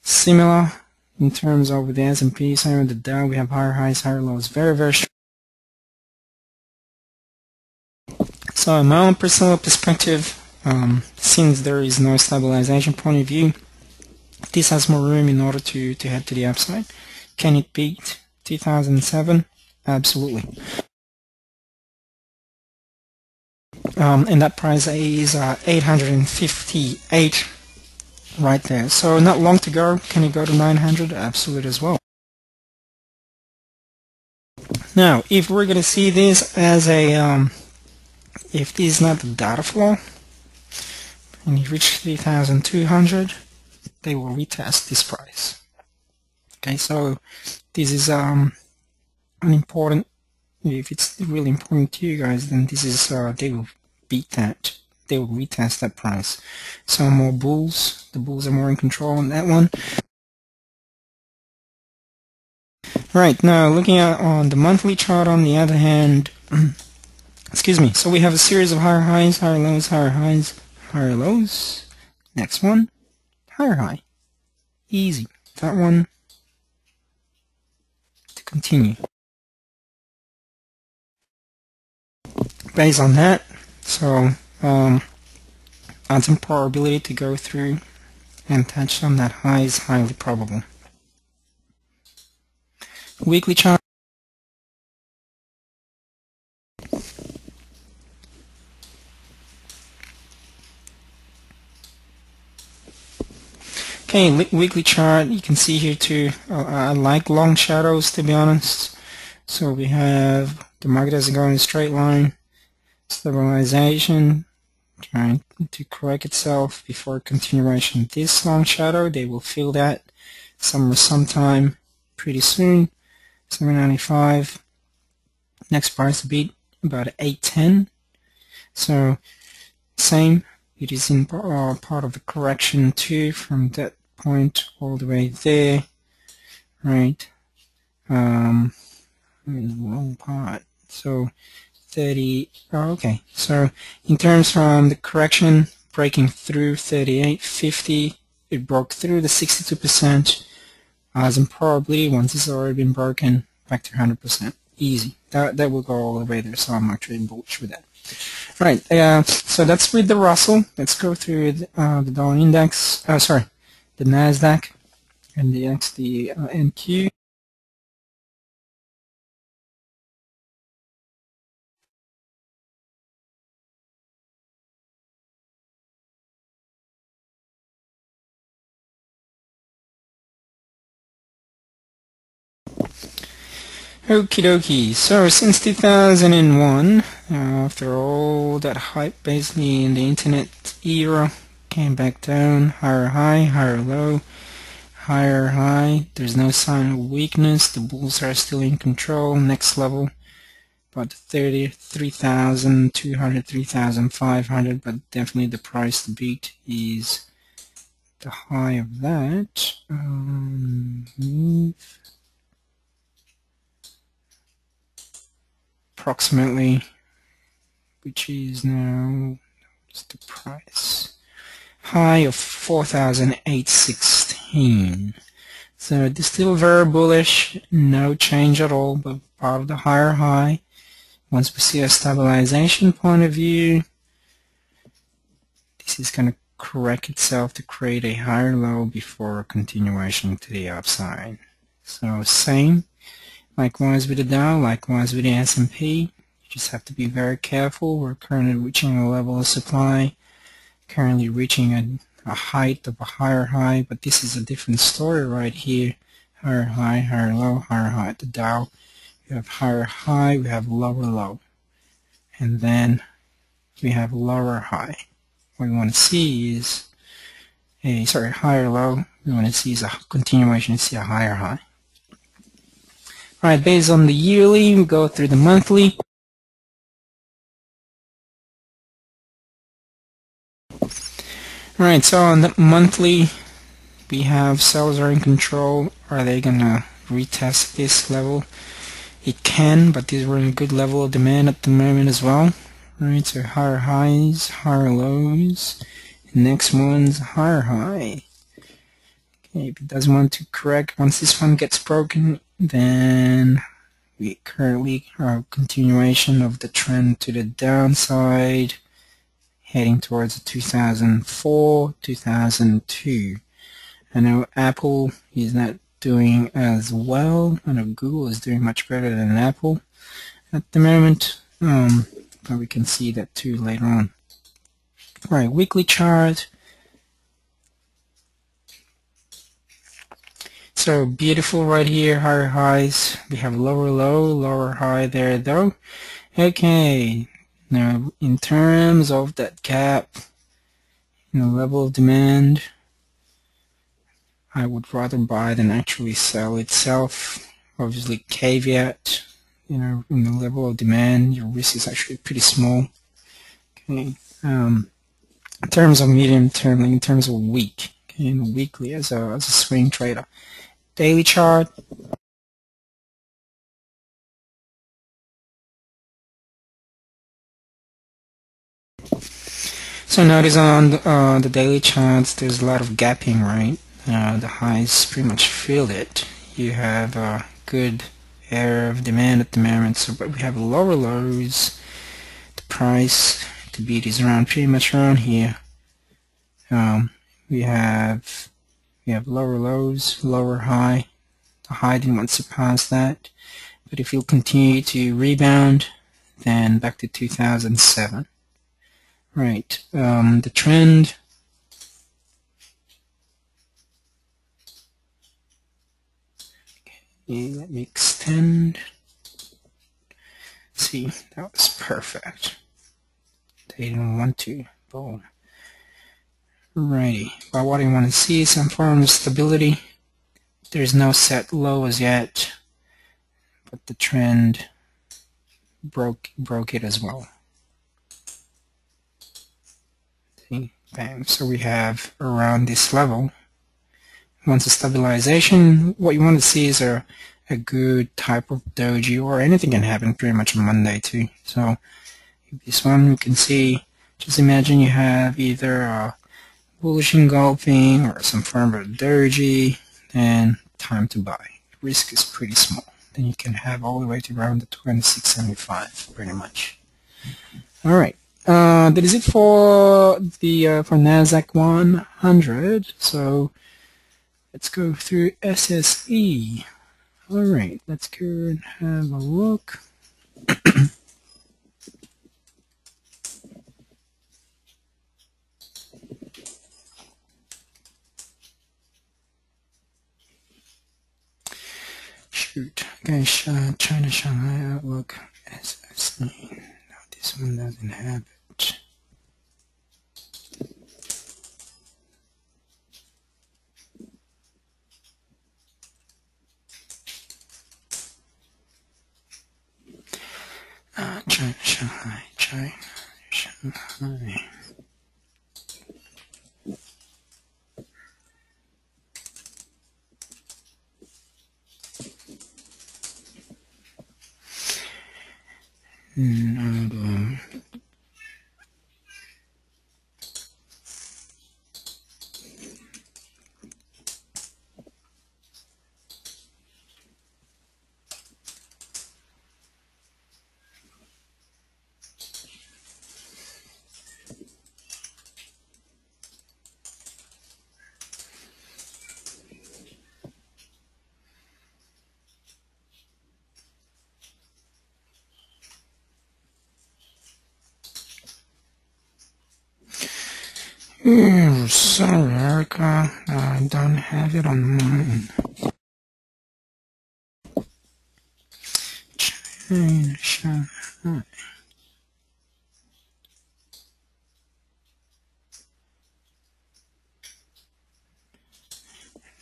Similar in terms of the S&P, same with the Dow, we have higher highs, higher lows. Very, very strong. So in my own personal perspective, since there is no stabilization point of view, this has more room in order to head to the upside. Can it beat 2007? Absolutely. And that price is 858 right there. So not long to go. Can it go to 900? Absolutely as well. Now, if we're going to see this as a, if this is not the data flow, and you reach 3,200, they will retest this price. Okay, so this is an important, if it's really important to you guys, then this is, they will beat that. They will retest that price. So more bulls, the bulls are more in control on that one. Right, now looking at on the monthly chart on the other hand, excuse me, so we have a series of higher highs, higher lows, higher highs, higher lows. Next one, higher high. Easy. That one to continue. Based on that, so odds and probability to go through and touch on that high is highly probable. Weekly chart. Okay, weekly chart, you can see here too, I like long shadows to be honest. So we have the market doesn't go in a straight line, stabilization, trying to correct itself before continuation. This long shadow, they will feel that sometime pretty soon. 795. Next price to beat about 810. So same, it is in part of the correction too, from that point all the way there, right? I'm in the wrong part. So 30. Oh, okay. So in terms from the correction breaking through 38.50, it broke through the 62%. Odds and probability, once it's already been broken, back to 100%. Easy. That will go all the way there. So I'm actually bullish with that. Right. So that's with the Russell. Let's go through the dollar index. The Nasdaq and the NQ. Okie dokie. So since 2001, after all that hype basically in the internet era, came back down, higher high, higher low, higher high. There's no sign of weakness. The bulls are still in control. Next level, about 33,200, 3,500, but definitely the price to beat is the high of that. Approximately, which is now, what's the price? High of 4,816. So it's still very bullish, no change at all, but part of the higher high. Once we see a stabilization point of view, this is going to correct itself to create a higher low before a continuation to the upside. So same. Likewise with the Dow, likewise with the S&P. You just have to be very careful. We're currently reaching a level of supply, currently reaching a height of a higher high, but this is a different story right here. Higher high, higher low, higher high at the Dow. We have higher high, we have lower low. And then we have lower high. What we want to see is higher low. We want to see is a continuation to see a higher high. Alright, based on the yearly, we go through the monthly. Alright, so on the monthly, we have sales are in control. Are they going to retest this level? It can, but these were in a good level of demand at the moment as well. Alright, so higher highs, higher lows. Next one's higher high. Okay, if it doesn't want to correct, once this one gets broken, then we currently are a continuation of the trend to the downside, heading towards 2004, 2002. I know Apple is not doing as well. I know Google is doing much better than Apple at the moment, but we can see that too later on. Right, weekly chart. So beautiful right here, higher highs. We have lower low, lower high there though. Okay, now in terms of that gap, level of demand, I would rather buy than actually sell itself. Obviously caveat, in the level of demand, your risk is actually pretty small. Okay, in terms of medium term, like in terms of week, okay, and weekly as a swing trader. Daily chart, So notice on the daily charts, there's a lot of gapping, right? The highs pretty much filled it. You have a good area of demand at the moment, so but we have lower lows. The price to beat is around pretty much around here. We have lower lows, lower high. The high didn't want to surpass that, but if you'll continue to rebound, then back to 2007. Right, the trend. Okay, let me extend. See, that was perfect. They didn't want to. Boom. Righty. But what I want to see is some form of stability. There's no set low as yet, but the trend broke it as well. See, bam. So we have around this level. Once a stabilization, what you want to see is a good type of doji, or anything can happen pretty much on Monday too. So this one you can see, just imagine you have either a bullish engulfing or some form of doji, and time to buy. Risk is pretty small. Then you can have all the way to around the 26.75 pretty much. Alright, that is it for the for NASDAQ 100. So let's go through SSE. Alright, let's go and have a look. Shoot. Okay, China Shanghai Outlook SSE. No, this one doesn't have it. China Shanghai. No. Sorry, Erica, I don't have it on mine. China Shanghai.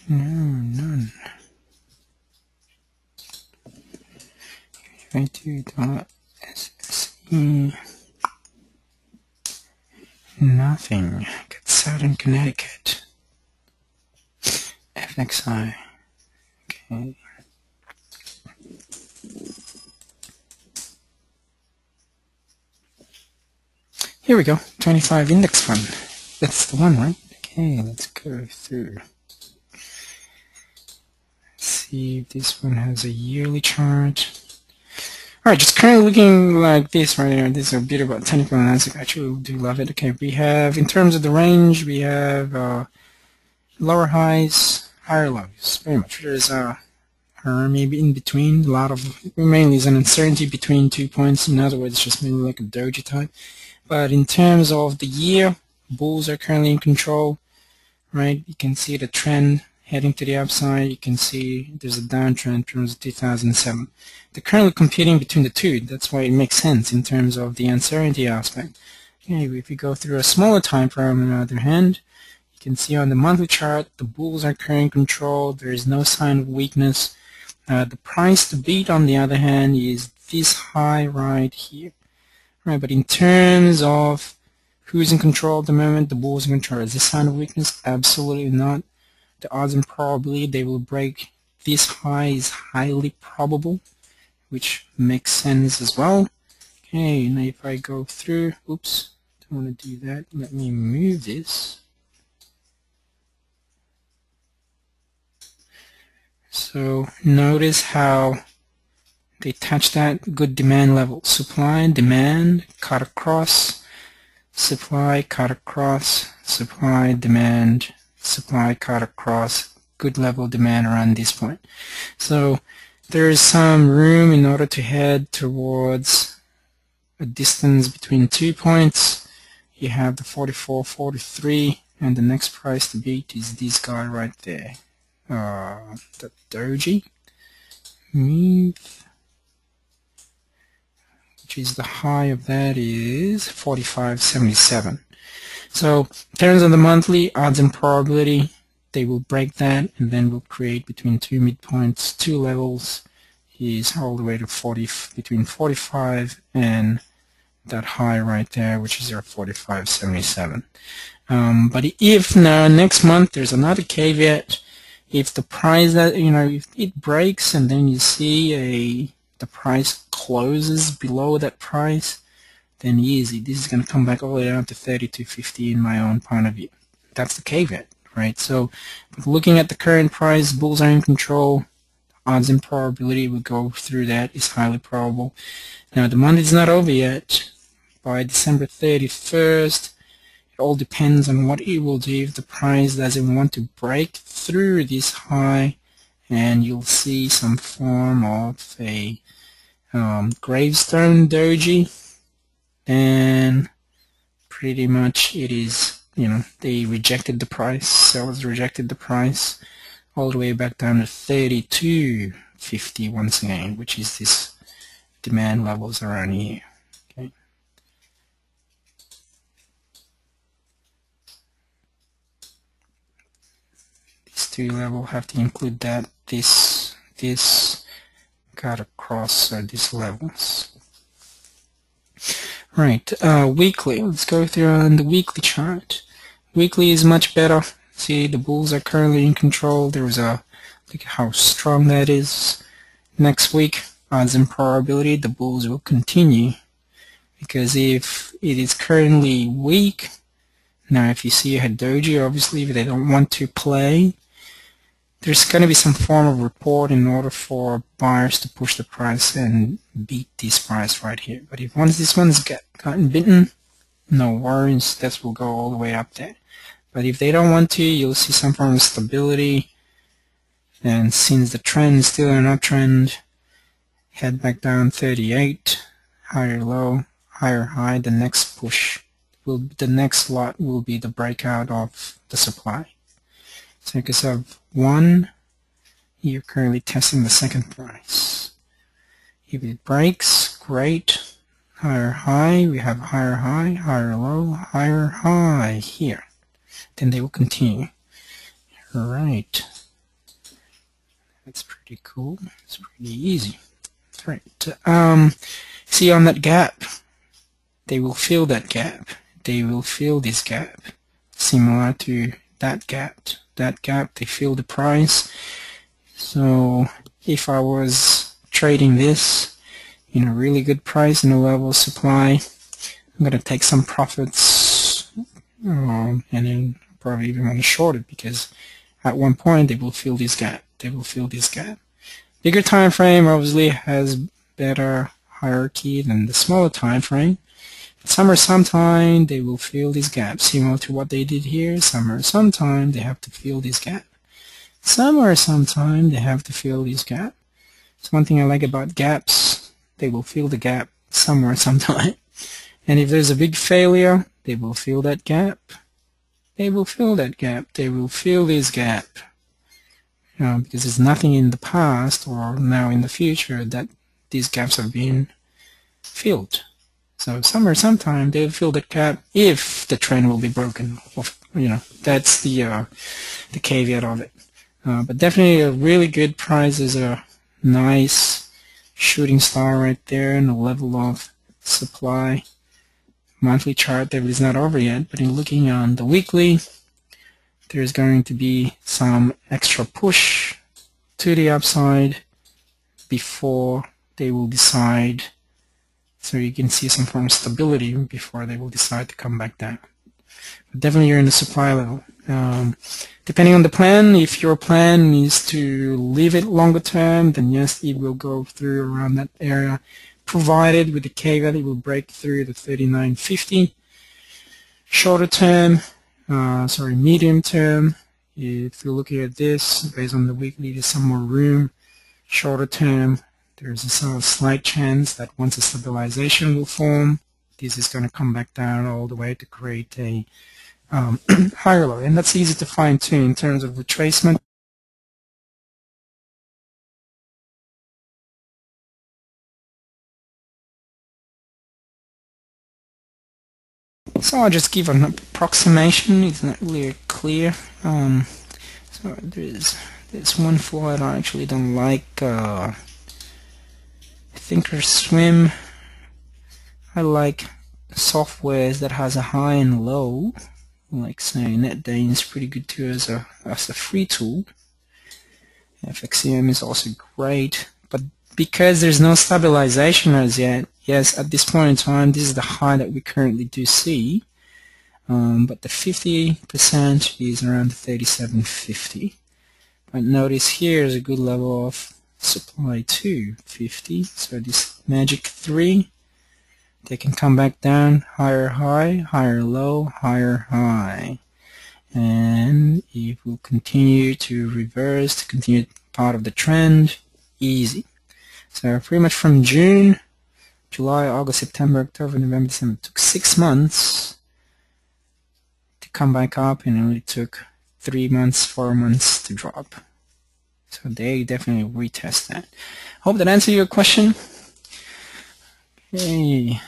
No, none. SSE. Nothing. Get Southern Connecticut. FXI. Okay. Here we go. 25 index fund. That's the one, right? Okay, let's go through. Let's see if this one has a yearly chart. Alright, just currently looking like this right here. This is a bit about technical analysis. Actually, we do love it. Okay, we have, in terms of the range, we have lower highs, higher lows. Very much. There's maybe in between. A lot of, mainly is an uncertainty between 2 points. In other words, just maybe like a doji type. But in terms of the year, bulls are currently in control, right? You can see the trend heading to the upside. You can see there's a downtrend in terms of 2007. They're currently competing between the two. That's why it makes sense in terms of the uncertainty aspect. Okay, if you go through a smaller time frame, on the other hand, you can see on the monthly chart, the bulls are currently in control. There is no sign of weakness. The price to beat, on the other hand, is this high right here. Right, but in terms of who's in control at the moment, the bulls in control. Is this sign of weakness? Absolutely not. The odds and probability they will break this high is highly probable, which makes sense as well. Okay, now if I go through, oops, want to do that. Let me move this. So notice how they touch that good demand level. Supply, demand, cut across, supply, cut across, supply, demand, supply, cut across, good level demand around this point. So there is some room in order to head towards a distance between 2 points. You have the 44, 43, and the next price to beat is this guy right there. The doji move, which is the high of that is 45.77. So in terms of the monthly odds and probability, they will break that and then will create between two midpoints, two levels is all the way to between 45 and that high right there, which is your 45.77. But if now next month there's another caveat. If the price that if it breaks and then you see the price closes below that price, then easy. This is going to come back all the way down to 32.50 in my own point of view. That's the caveat, right? So looking at the current price, bulls are in control. Odds and probability will go through that is highly probable. Now the month is not over yet. By December 31st, it all depends on what it will do. If the price doesn't want to break through this high, and you'll see some form of a gravestone doji, then pretty much it is, they rejected the price, sellers rejected the price all the way back down to 32.50 once again, which is this demand levels around here. Okay. These two levels have to include that this got across these levels. Right, weekly. Let's go through on the weekly chart. Weekly is much better. See, the bulls are currently in control. There's look at how strong that is. Next week, odds and probability, the bulls will continue, because if it is currently weak, now if you see a doji, obviously if they don't want to play, there's going to be some form of report in order for buyers to push the price and beat this price right here. But if once this one's gotten beaten, no worries, that will go all the way up there. But if they don't want to, you'll see some form of stability, and since the trend is still an uptrend, head back down 38, higher low, higher high. The next push the next lot will be the breakout of the supply. So because of 1, you're currently testing the second price. If it breaks, great. Higher high, we have higher high, higher low, higher high here. Then they will continue. Alright. That's pretty cool. It's pretty easy. Alright. See on that gap, they will fill that gap. They will fill this gap. Similar to that gap. That gap, they fill the price. So if I was trading this in a really good price in a level of supply, I'm going to take some profits, and then probably even want to short it, because at one point they will fill this gap. They will fill this gap. Bigger time frame obviously has better hierarchy than the smaller time frame. Sometime they will fill this gap, similar to what they did here. Sometime they have to fill this gap. Sometime they have to fill this gap. It's one thing I like about gaps. They will fill the gap sometime. And if there's a big failure, they will fill that gap. They will fill that gap. They will fill this gap. Because there's nothing in the past or now in the future that these gaps have been filled. So sometime they'll fill that gap if the trend will be broken. That's the caveat of it. But definitely a really good price is a nice shooting star right there and a level of supply. Monthly chart there is not over yet, but in looking on the weekly, there's going to be some extra push to the upside before they will decide So you can see some form of stability before they will decide to come back down. But definitely you're in the supply level. Depending on the plan, if your plan is to leave it longer term, then yes, it will go through around that area, provided with the caveat it will break through the 39.50. Shorter term, medium term, if you're looking at this based on the weekly, there's some more room. Shorter term, there's a slight chance that once a stabilization will form, this is going to come back down all the way to create a higher low, and that's easy to find too in terms of retracement. So I'll just give an approximation. It's not really clear. So there's one floor I actually don't like. Thinkorswim. I like softwares that has a high and low. Like say NetDain is pretty good too as a free tool. FXCM is also great, but because there's no stabilization as yet, yes, at this point in time, this is the high that we currently do see, but the 50% is around 37.50. But notice here is a good level of supply too, 50. So this magic 3. They can come back down, higher high, higher low, higher high. And it will continue to reverse, to continue part of the trend, easy. So pretty much from June, July, August, September, October, November, December, it took 6 months to come back up, and it only took 3 months, 4 months to drop. So they definitely retest that. Hope that answered your question. Okay.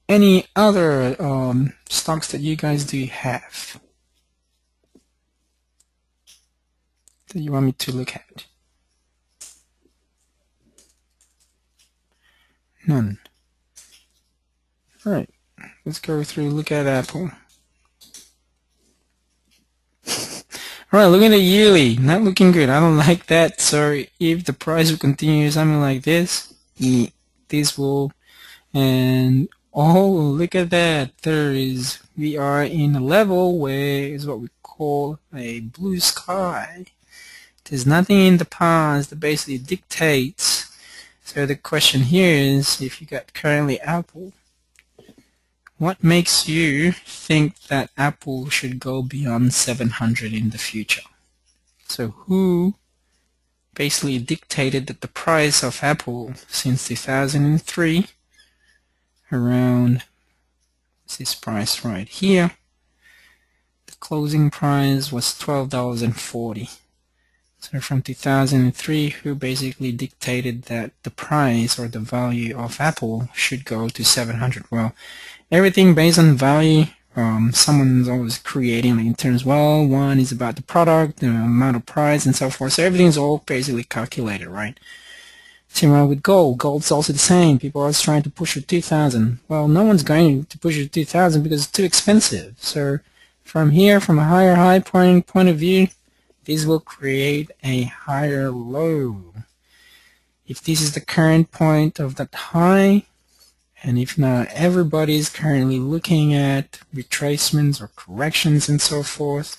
Any other stocks that you guys do have that you want me to look at? None. Alright, let's go through, look at Apple. Alright, looking at the yearly, not looking good. I don't like that. So if the price will continue something like this, this will, and oh, look at that. We are in a level where is what we call a blue sky. There's nothing in the past that basically dictates. So the question here is, if you got currently Apple, what makes you think that Apple should go beyond 700 in the future? So who basically dictated that the price of Apple since 2003, around this price right here, the closing price was $12.40. So from 2003, who basically dictated that the price or the value of Apple should go to 700? Well, everything based on value, someone's always creating in terms, well, one is about the product, the amount of price, and so forth. So everything's all basically calculated, right? Same with gold. Gold's also the same. People are always trying to push it 2,000. Well, no one's going to push it 2,000 because it's too expensive. So from here, from a higher high point of view, this will create a higher low. If this is the current point of that high, and if now everybody is currently looking at retracements or corrections and so forth,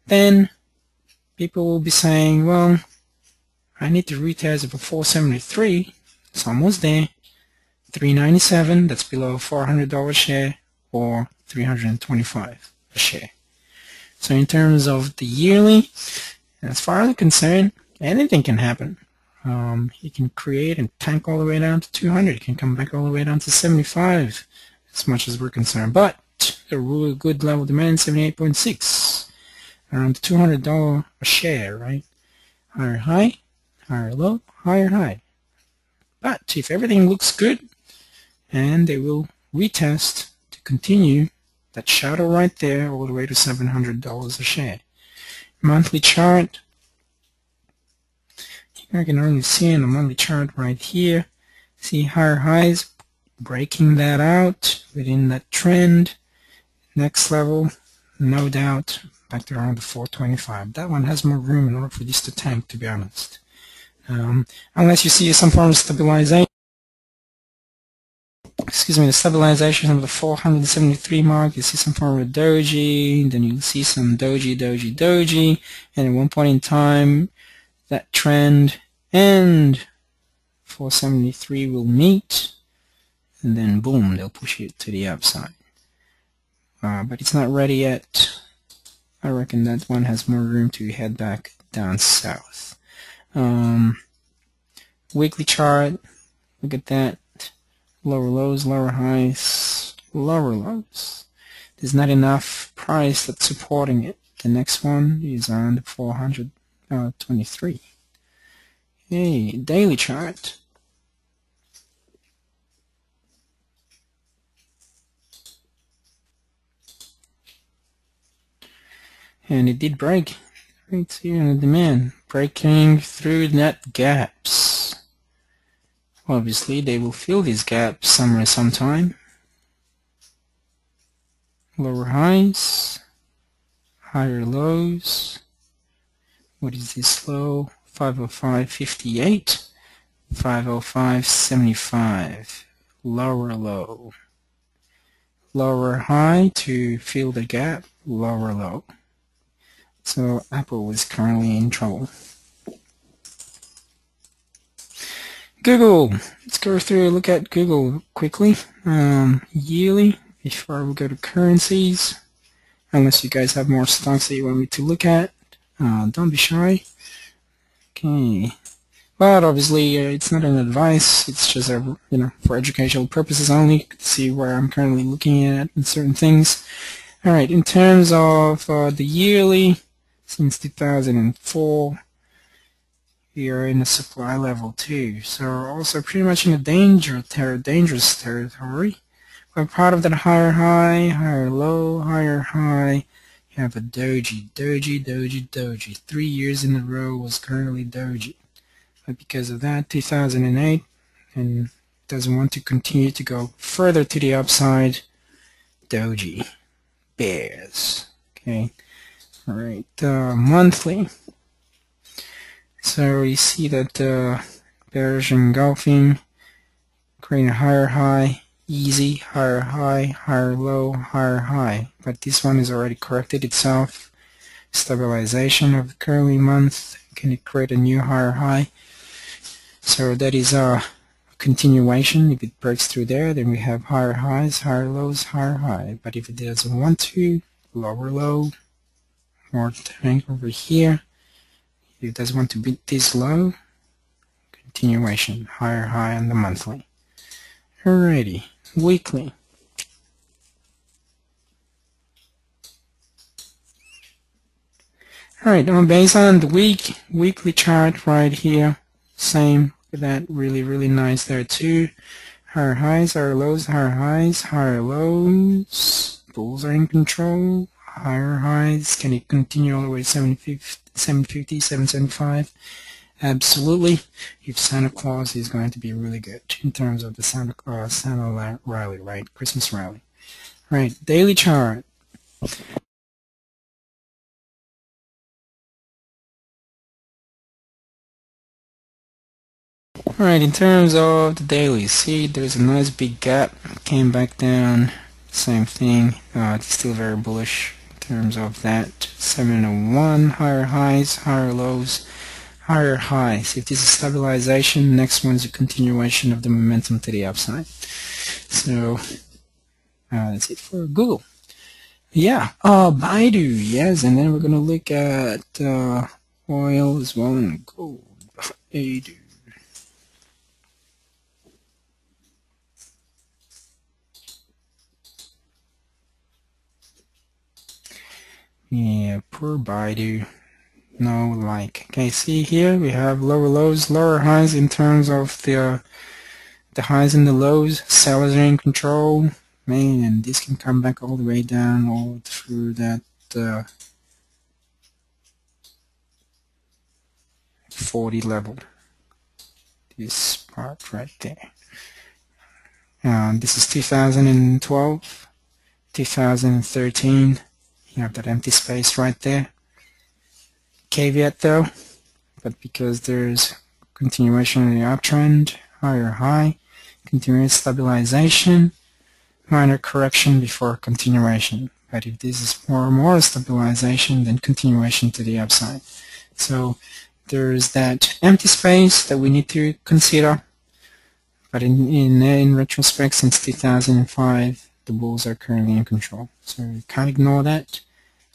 then people will be saying, well, I need to retest it for 473. It's almost there. 397, that's below $400 share, or 325 a share. So in terms of the yearly, as far as I'm concerned, anything can happen. You can create and tank all the way down to 200. You can come back all the way down to 75, as much as we're concerned. But a really good level demand, 78.6, around $200 a share, right? Higher high, higher low, higher high. But if everything looks good, and they will retest to continue that shadow right there all the way to $700 a share. Monthly chart, I can only see in the monthly chart right here, see higher highs, breaking that out within that trend. Next level, no doubt, back to around the 425. That one has more room in order for this to tank, to be honest. Unless you see some form of stabilization. Excuse me, the stabilization of the 473 mark, you see some form of doji, then you'll see some doji, and at one point in time, that trend and 473 will meet, and then boom, they'll push it to the upside. But it's not ready yet. I reckon that one has more room to head back down south. Weekly chart, look at that. Lower lows, lower highs, lower lows. There's not enough price that's supporting it. The next one is on the 423. Hey, daily chart. And it did break right here in the demand, breaking through net gaps. Obviously, they will fill these gaps somewhere sometime. Lower highs, higher lows. What is this low? 505.58, 505.75. Lower low. Lower high to fill the gap, lower low. So Apple is currently in trouble. Google. Let's go through a look at Google quickly. Yearly, before we go to currencies. Unless you guys have more stocks that you want me to look at. Don't be shy. Okay. But obviously, it's not an advice. It's just for educational purposes only, to see where I'm currently looking at and certain things. All right. In terms of the yearly, since 2004. We are in the supply level 2, so also pretty much in a dangerous territory. We're part of that higher high, higher low, higher high. You have a doji. 3 years in a row was currently doji. But because of that, 2008, and doesn't want to continue to go further to the upside, doji. Bears. Okay. All right. Monthly. So you see that bearish engulfing, creating a higher high, easy, higher high, higher low, higher high. But this one has already corrected itself. Stabilization of the currently month. Can it create a new higher high? So that is a continuation. If it breaks through there, then we have higher highs, higher lows, higher high. But if it doesn't want to, lower low, more tank over here. If it doesn't want to beat this low, continuation, higher high on the monthly. Alrighty, weekly. Alright, based on the weekly chart right here, same, look at that, really nice there too. Higher highs, higher lows, higher highs, higher lows. Bulls are in control. Higher highs, can it continue all the way to 750, 775? Absolutely. If Santa Claus is going to be really good in terms of the Santa rally, right? Christmas rally. Right, daily chart. Alright, in terms of the daily, see there's a nice big gap, came back down, same thing, it's still very bullish in terms of that. 701, higher highs, higher lows, higher highs. If this is stabilization, next one is a continuation of the momentum to the upside. So that's it for Google. Yeah, Baidu, yes, and then we're gonna look at oil as well and gold. Baidu. Yeah, poor Baidu. No like. Okay, see here we have lower lows, lower highs in terms of the highs and the lows. Sellers are in control. Man, this can come back all the way down, all through that 40 level. This part right there. This is 2012, 2013. You have that empty space right there. Caveat though, but because there's continuation of the uptrend, higher high, continuous stabilization, minor correction before continuation. But if this is more stabilization, then continuation to the upside. So there's that empty space that we need to consider. But in retrospect, since 2005, the bulls are currently in control. So you can't ignore that.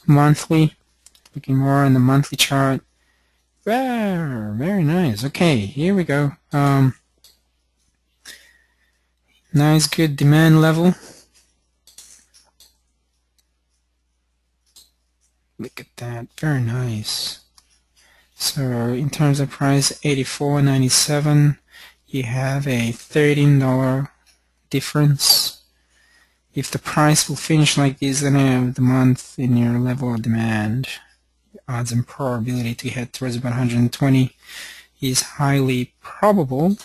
Monthly, looking more on the monthly chart. Very nice. Okay, here we go. Nice, good demand level. Look at that, very nice. So in terms of price, $84.97. You have a $13 difference. If the price will finish like this at the end of the month in your level of demand, odds and probability to head towards about 120 is highly probable.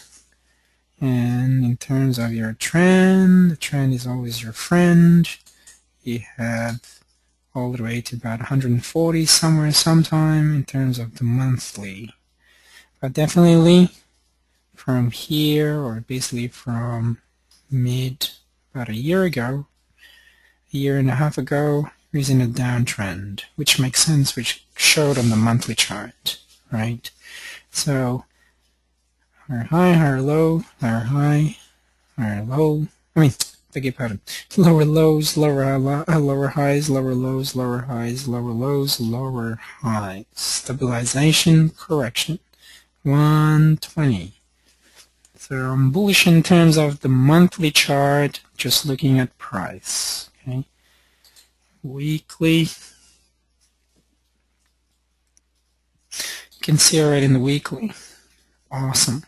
And in terms of your trend, the trend is always your friend. You have all the way to about 140 somewhere sometime in terms of the monthly. But definitely from here, or basically from about a year ago, a year and a half ago, is in a downtrend, which makes sense, which showed on the monthly chart, right? So higher high, higher low, higher high, higher low. Beg your pardon. Lower lows, lower highs, lower lows, lower highs, lower lows, lower highs. Stabilization, correction. 120. So I'm bullish in terms of the monthly chart, just looking at price. Okay. Weekly. You can see already in the weekly. Awesome.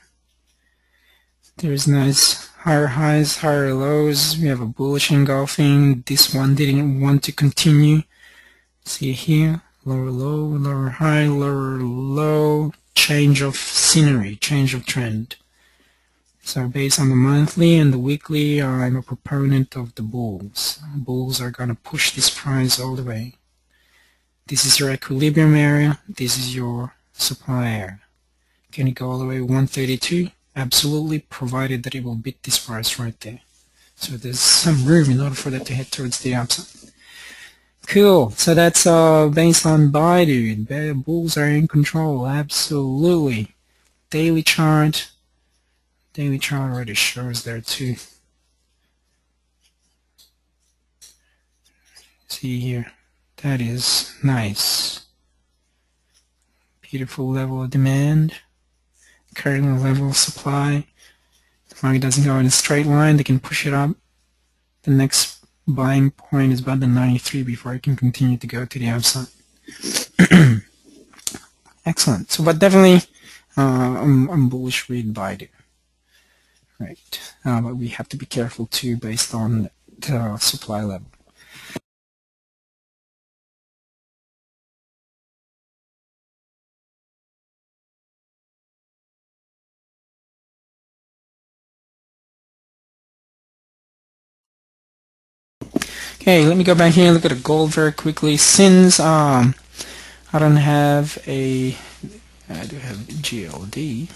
There's nice higher highs, higher lows. We have a bullish engulfing. This one didn't want to continue. See here, lower low, lower high, lower low. Change of scenery, change of trend. So based on the monthly and the weekly, I'm a proponent of the bulls. Bulls are going to push this price all the way. This is your equilibrium area. This is your supply area. Can it go all the way 132? Absolutely, provided that it will beat this price right there. So there's some room in order for that to head towards the upside. Cool. So that's based on Baidu. The bulls are in control. Absolutely. Daily chart. Daily chart already shows there too. See here. That is nice. Beautiful level of demand. Current level of supply. The market doesn't go in a straight line. They can push it up. The next buying point is about the 93 before it can continue to go to the upside. Excellent. So, but definitely, I'm bullish with Baidu. Right. But we have to be careful too, based on the supply level. Okay, let me go back here and look at the gold very quickly. Since I don't have I do have GLD,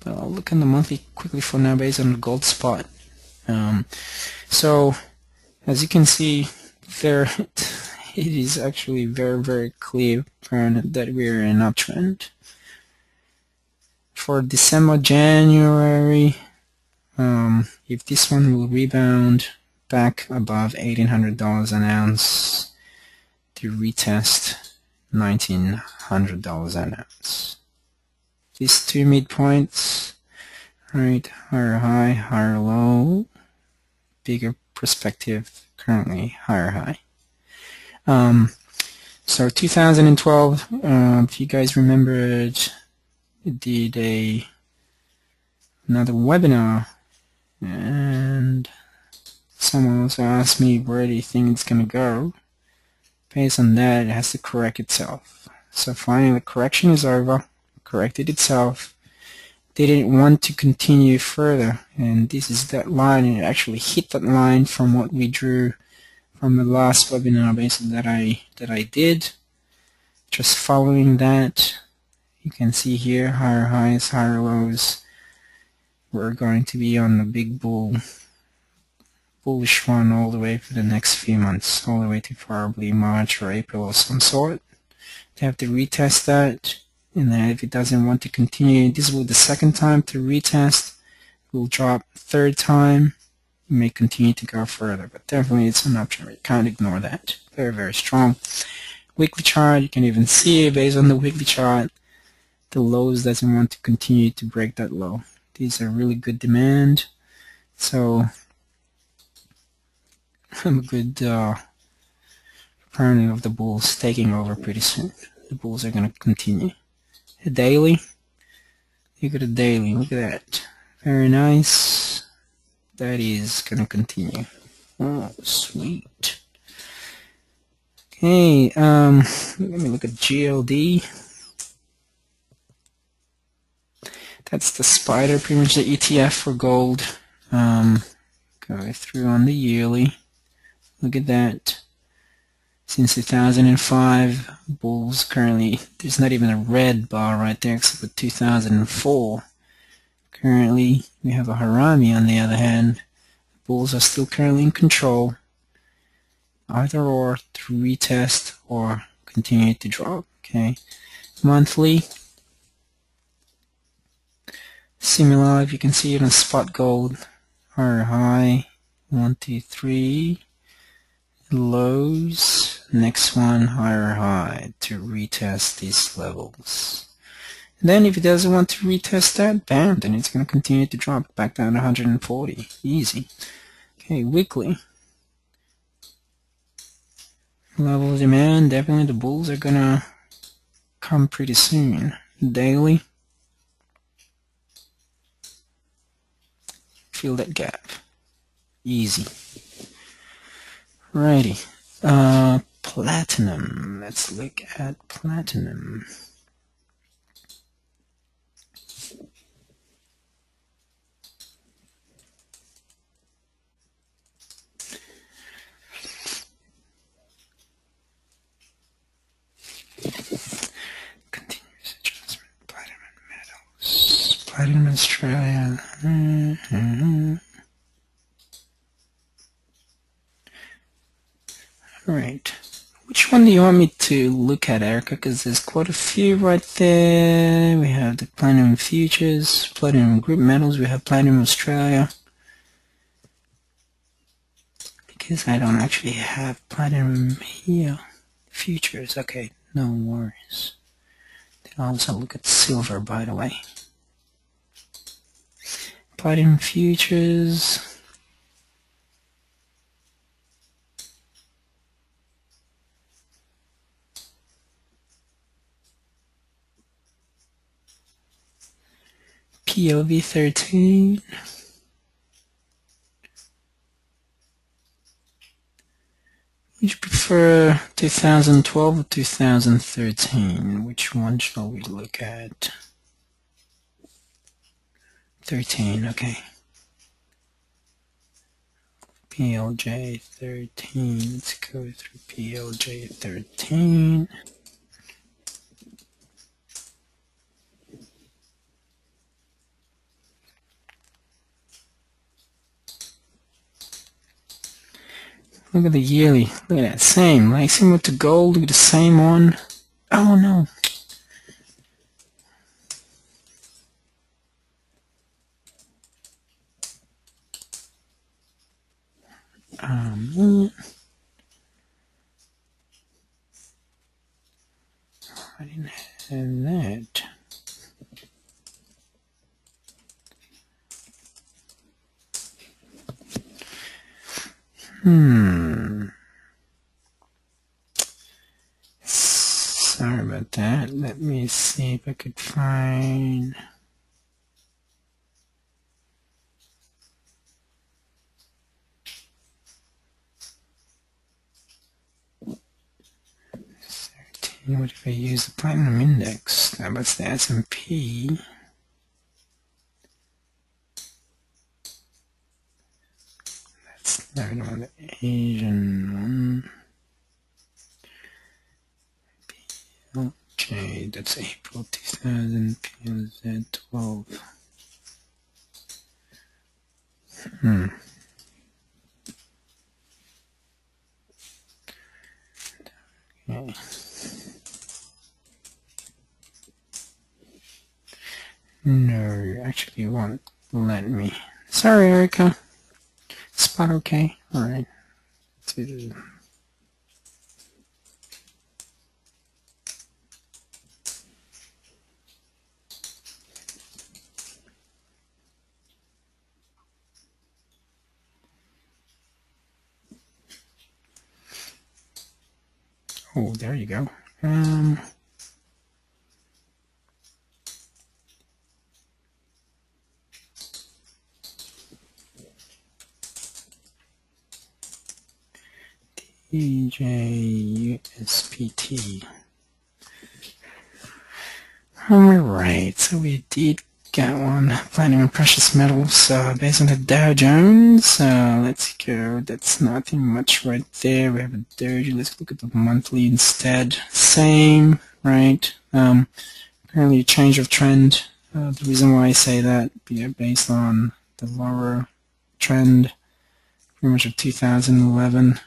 but I'll look in the monthly quickly for now based on the gold spot. So as you can see there, it is actually very clear that we're in an uptrend. For December, January, if this one will rebound back above $1,800 an ounce to retest $1,900 an ounce. These two midpoints, right, higher high, higher low, bigger perspective, currently higher high. So 2012, if you guys remembered, did another webinar, and someone also asked me where do you think it's going to go. Based on that, it has to correct itself. So finally the correction is over, corrected itself. They didn't want to continue further, and this is that line, and it actually hit that line from what we drew from the last webinar basically that I did. Just following that, You can see here higher highs, higher lows. We're going to be on the big bullish run all the way for the next few months, all the way to probably March or April of some sort. They have to retest that, and then if it doesn't want to continue, this will be the second time to retest. It will drop. Third time, it may continue to go further, but definitely it's an option. You can't ignore that. Very, very strong. Weekly chart, you can even see it based on the weekly chart. The lows doesn't want to continue to break that low. These are really good demand, so I'm a good proponent of the bulls taking over pretty soon. The bulls are going to continue. The daily, look at the daily, look at that. Very nice. That is going to continue. Oh, sweet. Okay, let me look at GLD. That's the spider, pretty much the ETF for gold. Go through on the yearly. Look at that. Since 2005, bulls currently, there's not even a red bar right there except for 2004. Currently, we have a Harami on the other hand. Bulls are still currently in control. Either or to retest or continue to drop. Okay. Monthly. Similar, if you can see it on spot gold, higher high, 1, 2, 3, lows, next one higher high to retest these levels. And then if it doesn't want to retest that, bam, then it's going to continue to drop back down to 140. Easy. Okay, weekly. Level of demand, definitely the bulls are going to come pretty soon. Daily. Fill that gap. Easy. Righty. Platinum. Let's look at platinum. Continuous adjustment. Platinum metals. Platinum Australia. Alright. Which one do you want me to look at, Erica? Because there's quite a few right there. We have the Platinum Futures, Platinum Group Metals, we have Platinum Australia. Because I don't actually have Platinum here. Futures, okay, no worries. Then also look at silver, by the way. Platinum Futures. POV 13. Would you prefer 2012 or 2013? Which one shall we look at? 13, okay. PLJ 13. Let's go through PLJ 13. Look at the yearly. Look at that. Same. Like similar to gold. Look at the same one. Oh no. Man. I didn't have that. Sorry about that. Let me see if I could find. What if I use the platinum index? That's the S&P. That's the one, the Asian one. Okay, that's April 2000, PLZ 12. Okay. No, actually it won't let me. Sorry, Erica. Spot okay? Alright. Oh, there you go. DJUSPT. Alright, so we did get one. Platinum and precious metals based on the Dow Jones. Let's go. That's nothing much right there. We have a doji. Let's look at the monthly instead. Same, right? Apparently a change of trend. The reason why I say that, based on the lower trend, pretty much of 2011.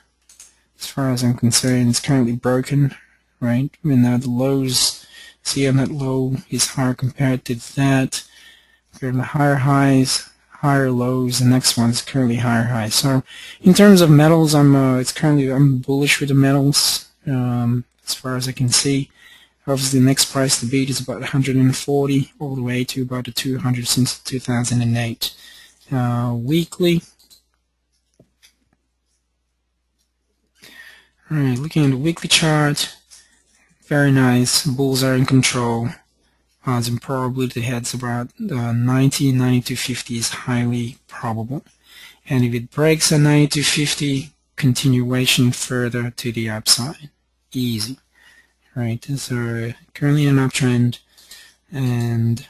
As far as I'm concerned, it's currently broken, right? Even though the lows, see on that low is higher compared to that. There are the higher highs, higher lows. The next one is currently higher highs. So in terms of metals, I'm bullish with the metals as far as I can see. Obviously, the next price to beat is about 140 all the way to about the 200 since 2008. Weekly. Alright, looking at the weekly chart, very nice. Bulls are in control. Odds and probability heads about 90, 9250 is highly probable. And if it breaks at 9250, continuation further to the upside. Easy. Right, so currently in an uptrend, and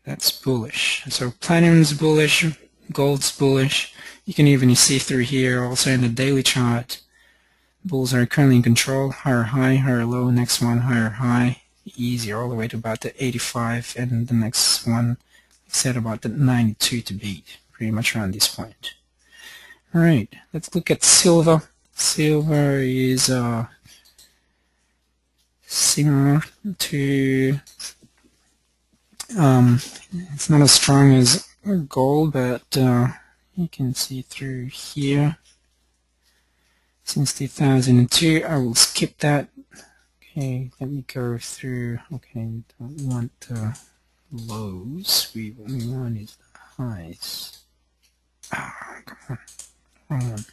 that's bullish. So platinum's bullish, gold's bullish. You can even see through here also in the daily chart. Bulls are currently in control. Higher high, higher low. Next one, higher high. Easy all the way to about the 85, and the next one, like I said, about the 92 to beat. Pretty much around this point. All right, let's look at silver. Silver is similar to, it's not as strong as gold, but you can see through here since 2002. I will skip that. Okay, let me go through. Okay, we don't want the lows. What we want is the highs. Ah, come on, wrong one.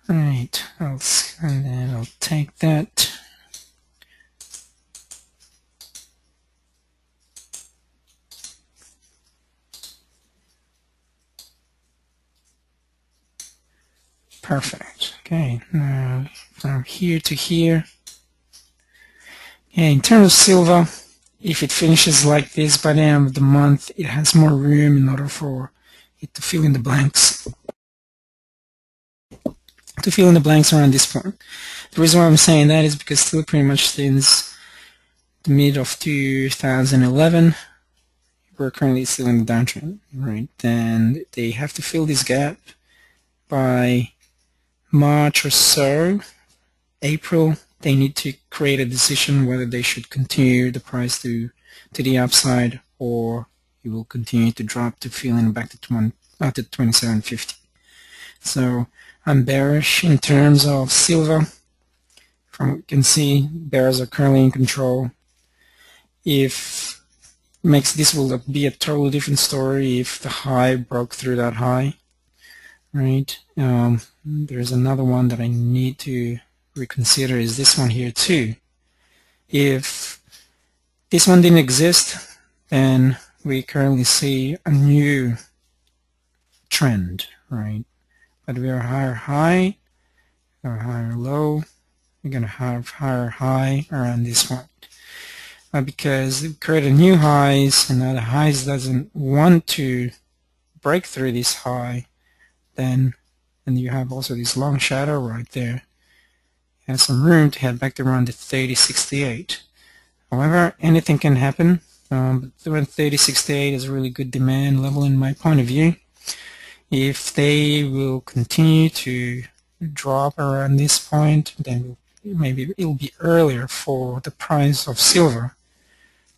Right, and then I'll take that. Perfect. Okay, now from here to here. Okay, in terms of silver, if it finishes like this by the end of the month, it has more room in order for it to fill in the blanks. Around this point. The reason why I'm saying that is because still pretty much since the mid of 2011, we're currently still in the downtrend, right? And they have to fill this gap by March or so. April, they need to create a decision whether they should continue the price to the upside, or it will continue to drop to fill in back to 2750. So I'm bearish in terms of silver. From what you can see, bears are currently in control. If this will be a totally different story if the high broke through that high, right? There's another one that I need to reconsider, is this one here too. If this one didn't exist, then we currently see a new trend, right? But we are higher high or higher low. We're going to have higher high around this point. Because we created new highs, and now the highs doesn't want to break through this high, then and you have also this long shadow right there, you have some room to head back to around the 3068. However, anything can happen. But around 3068 is a really good demand level in my point of view. If they will continue to drop around this point, then maybe it'll be earlier for the price of silver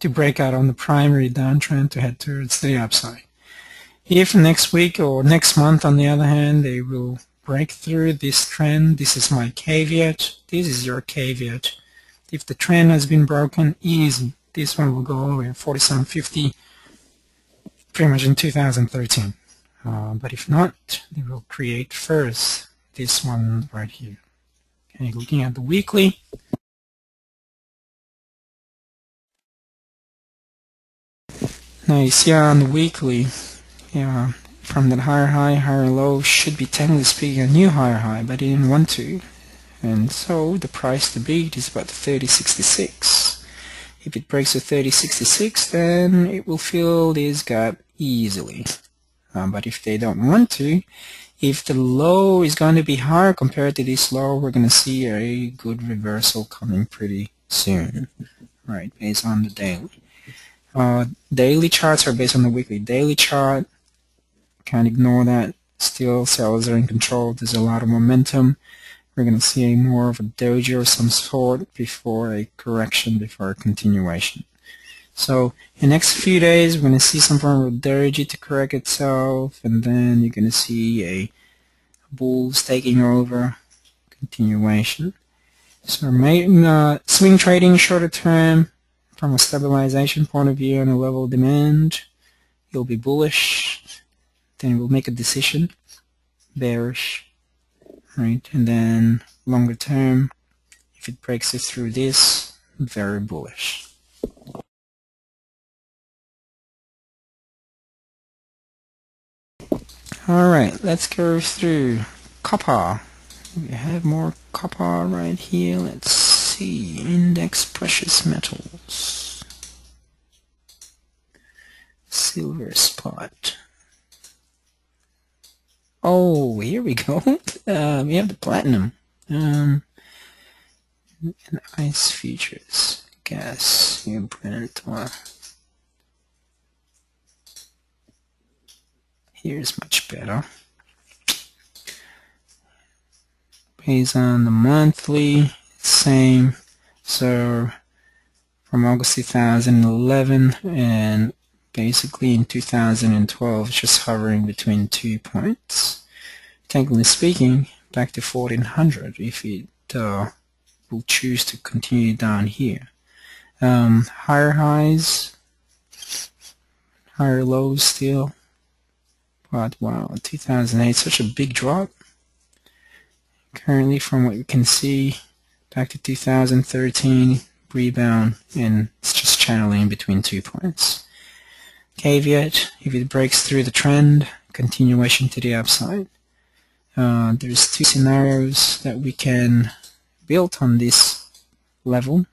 to break out on the primary downtrend to head towards the upside. If next week or next month, on the other hand, they will break through this trend, this is my caveat, this is your caveat. If the trend has been broken, easy. This one will go all the way at 47.50 pretty much in 2013. But if not, they will create first this one right here. Okay, looking at the weekly. Now you see on the weekly, yeah, from that higher high, higher low should be technically speaking a new higher high, but it didn't want to. And so the price to beat is about 30.66. If it breaks the 30.66, then it will fill this gap easily. But if they don't want to, if the low is going to be higher compared to this low, we're going to see a good reversal coming pretty soon, right, based on the daily. Daily charts are based on the weekly. Daily chart, can't ignore that. Still, sellers are in control. There's a lot of momentum. We're going to see more of a doji of some sort before a correction, before a continuation. So in the next few days, we're going to see some form of doji to correct itself, and then you're going to see a bulls taking over, continuation. So swing trading shorter term, from a stabilization point of view and a level of demand, you'll be bullish. Then we'll make a decision, bearish, right? And then longer term, if it breaks it through this, very bullish. Alright, let's go through copper. We have more copper right here. Let's see, index precious metals. Silver spot. Oh, here we go. We have the platinum. And ICE futures. Gas, Brent. Here's much better. Based on the monthly, same. So from August 2011 and basically in 2012, just hovering between 2 points. Technically speaking, back to 1400 if it will choose to continue down here. Higher highs, higher lows still. But wow, 2008, such a big drop. Currently, from what we can see, back to 2013, rebound, and it's just channeling between 2 points. Caveat, if it breaks through the trend, continuation to the upside. There's two scenarios that we can build on this level.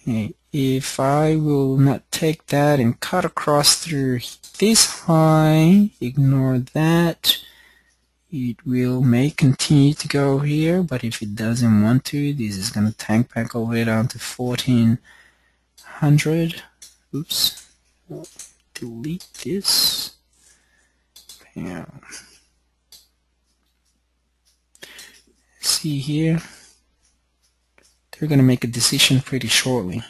Okay, if I will not take that and cut across through this high, ignore that, it may continue to go here, but if it doesn't want to, this is going to tank back all the way down to 1400. Oops, delete this. Bam. See here, they're going to make a decision pretty shortly.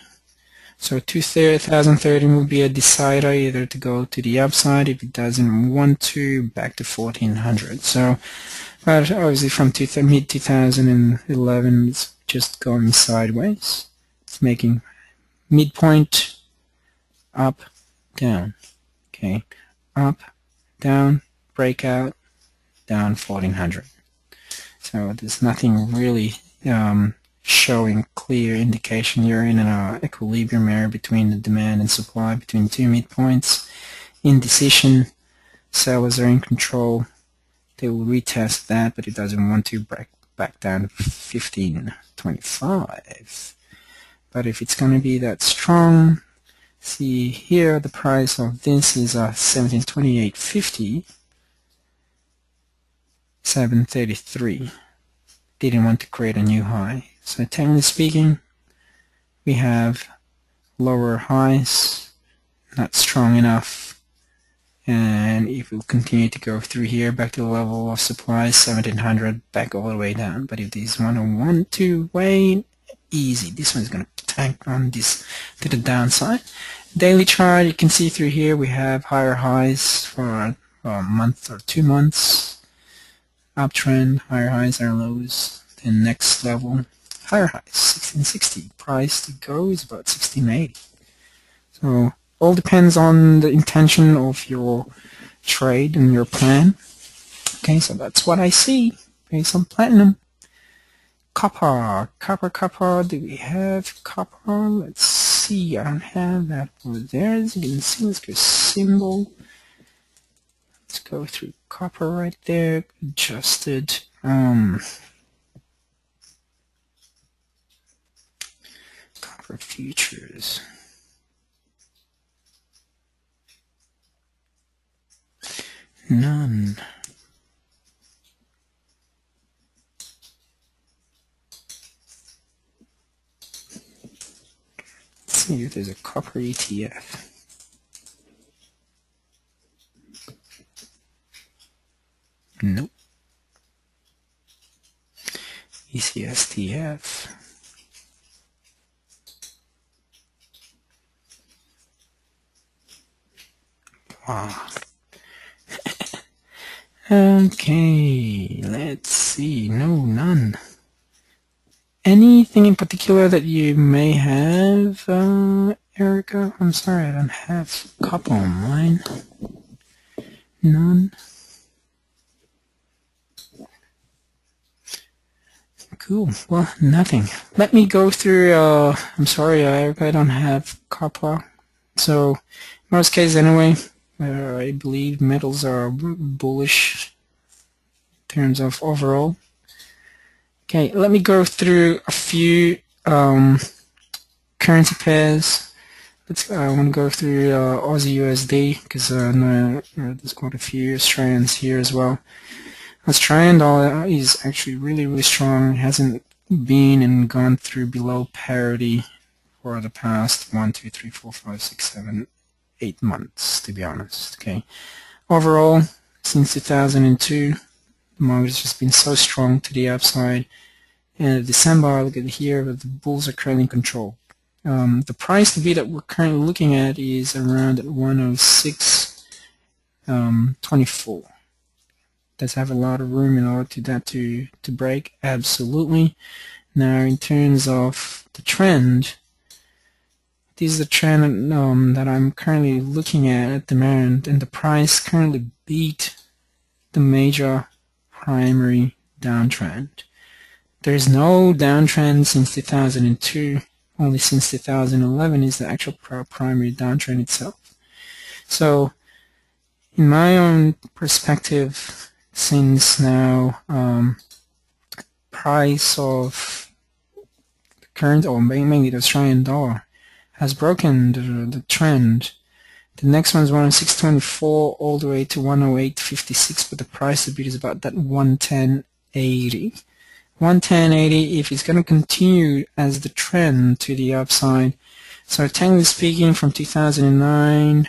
So 2013 will be a decider, either to go to the upside. If it doesn't want to, back to 1400. So, but obviously from mid-2011, it's just going sideways. It's making midpoint, up, down. Okay, up, down, breakout, down 1400. So there's nothing really showing clear indication you're in an equilibrium area between the demand and supply, between two midpoints. Indecision, sellers are in control. They will retest that, but it doesn't want to break back down to 1525. But if it's going to be that strong, See here, the price of this is 1728.50, 733. Didn't want to create a new high. So technically speaking, we have lower highs, not strong enough. And if we continue to go through here, back to the level of supply, 1700, back all the way down. But if these want to wait, easy. This one's going to tank on this to the downside. Daily chart, you can see through here we have higher highs for a month or 2 months. Uptrend, higher highs, higher lows. Then next level, higher highs, 1660. Price to go is about 1680. So all depends on the intention of your trade and your plan. Okay, so that's what I see based on platinum. Copper. Do we have copper? Let's see. I don't have that over there. As you can see, let's go symbol. Let's go through copper right there. Adjusted. Copper futures. None. Let's see if there's a copper ETF. Nope. ESTE. Wow. Okay, let's see. No, none. Anything in particular that you may have, Erica? I'm sorry, I don't have copper on mine. None. Cool. Well, nothing. Let me go through, I'm sorry, Erica, I don't have copper. So, in most cases anyway, I believe metals are bullish in terms of overall. Okay, let me go through a few currency pairs. I want to go through Aussie USD because I know there's quite a few Australians here as well. Australian dollar is actually really strong. It hasn't been and gone through below parity for the past 1, 2, 3, 4, 5, 6, 7, 8 months, to be honest. Okay, overall, since 2002, the market has just been so strong to the upside. And December, look at here, the bulls are currently in control. The price to be that we're currently looking at is around 106.24. Does have a lot of room in order to that to break? Absolutely. Now, in terms of the trend, this is the trend that I'm currently looking at the moment, and the price currently beat the major primary downtrend. There's no downtrend since 2002. Only since 2011 is the actual primary downtrend itself. So, in my own perspective, since now price of the current, or mainly the Australian dollar, has broken the trend. The next one is 106.24 all the way to 108.56, but the price to beat is about that 110.80. 110.80 if it's going to continue as the trend to the upside. So technically speaking, from 2009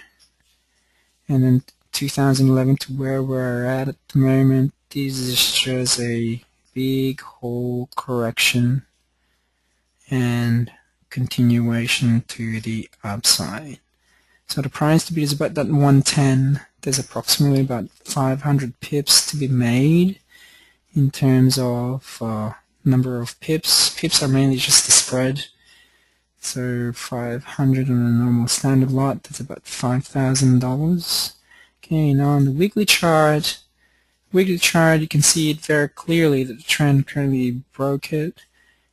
and then 2011 to where we're at the moment, this is just a big whole correction and continuation to the upside. So the price to beat is about that 110. There's approximately about 500 pips to be made in terms of number of pips. Pips are mainly just the spread. So 500 on a normal standard lot, that's about $5,000. Okay, now on the weekly chart, you can see it very clearly that the trend currently broke it.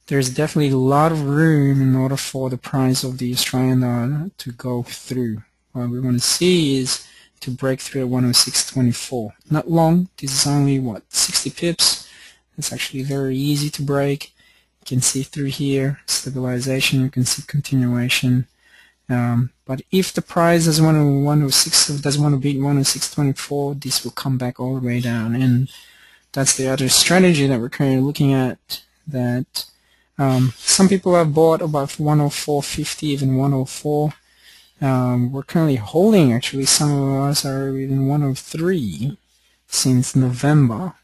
There's definitely a lot of room in order for the price of the Australian dollar to go through. What we want to see is to break through at 106.24. Not long. This is only, what, 60 pips? It's actually very easy to break. You can see through here, stabilization. You can see continuation. But But if the price doesn't want to 106, doesn't want to beat 106.24, this will come back all the way down. And that's the other strategy that we're currently looking at. That some people have bought about 104.50, even 104. We're currently holding. Actually, some of us are even 103 since November.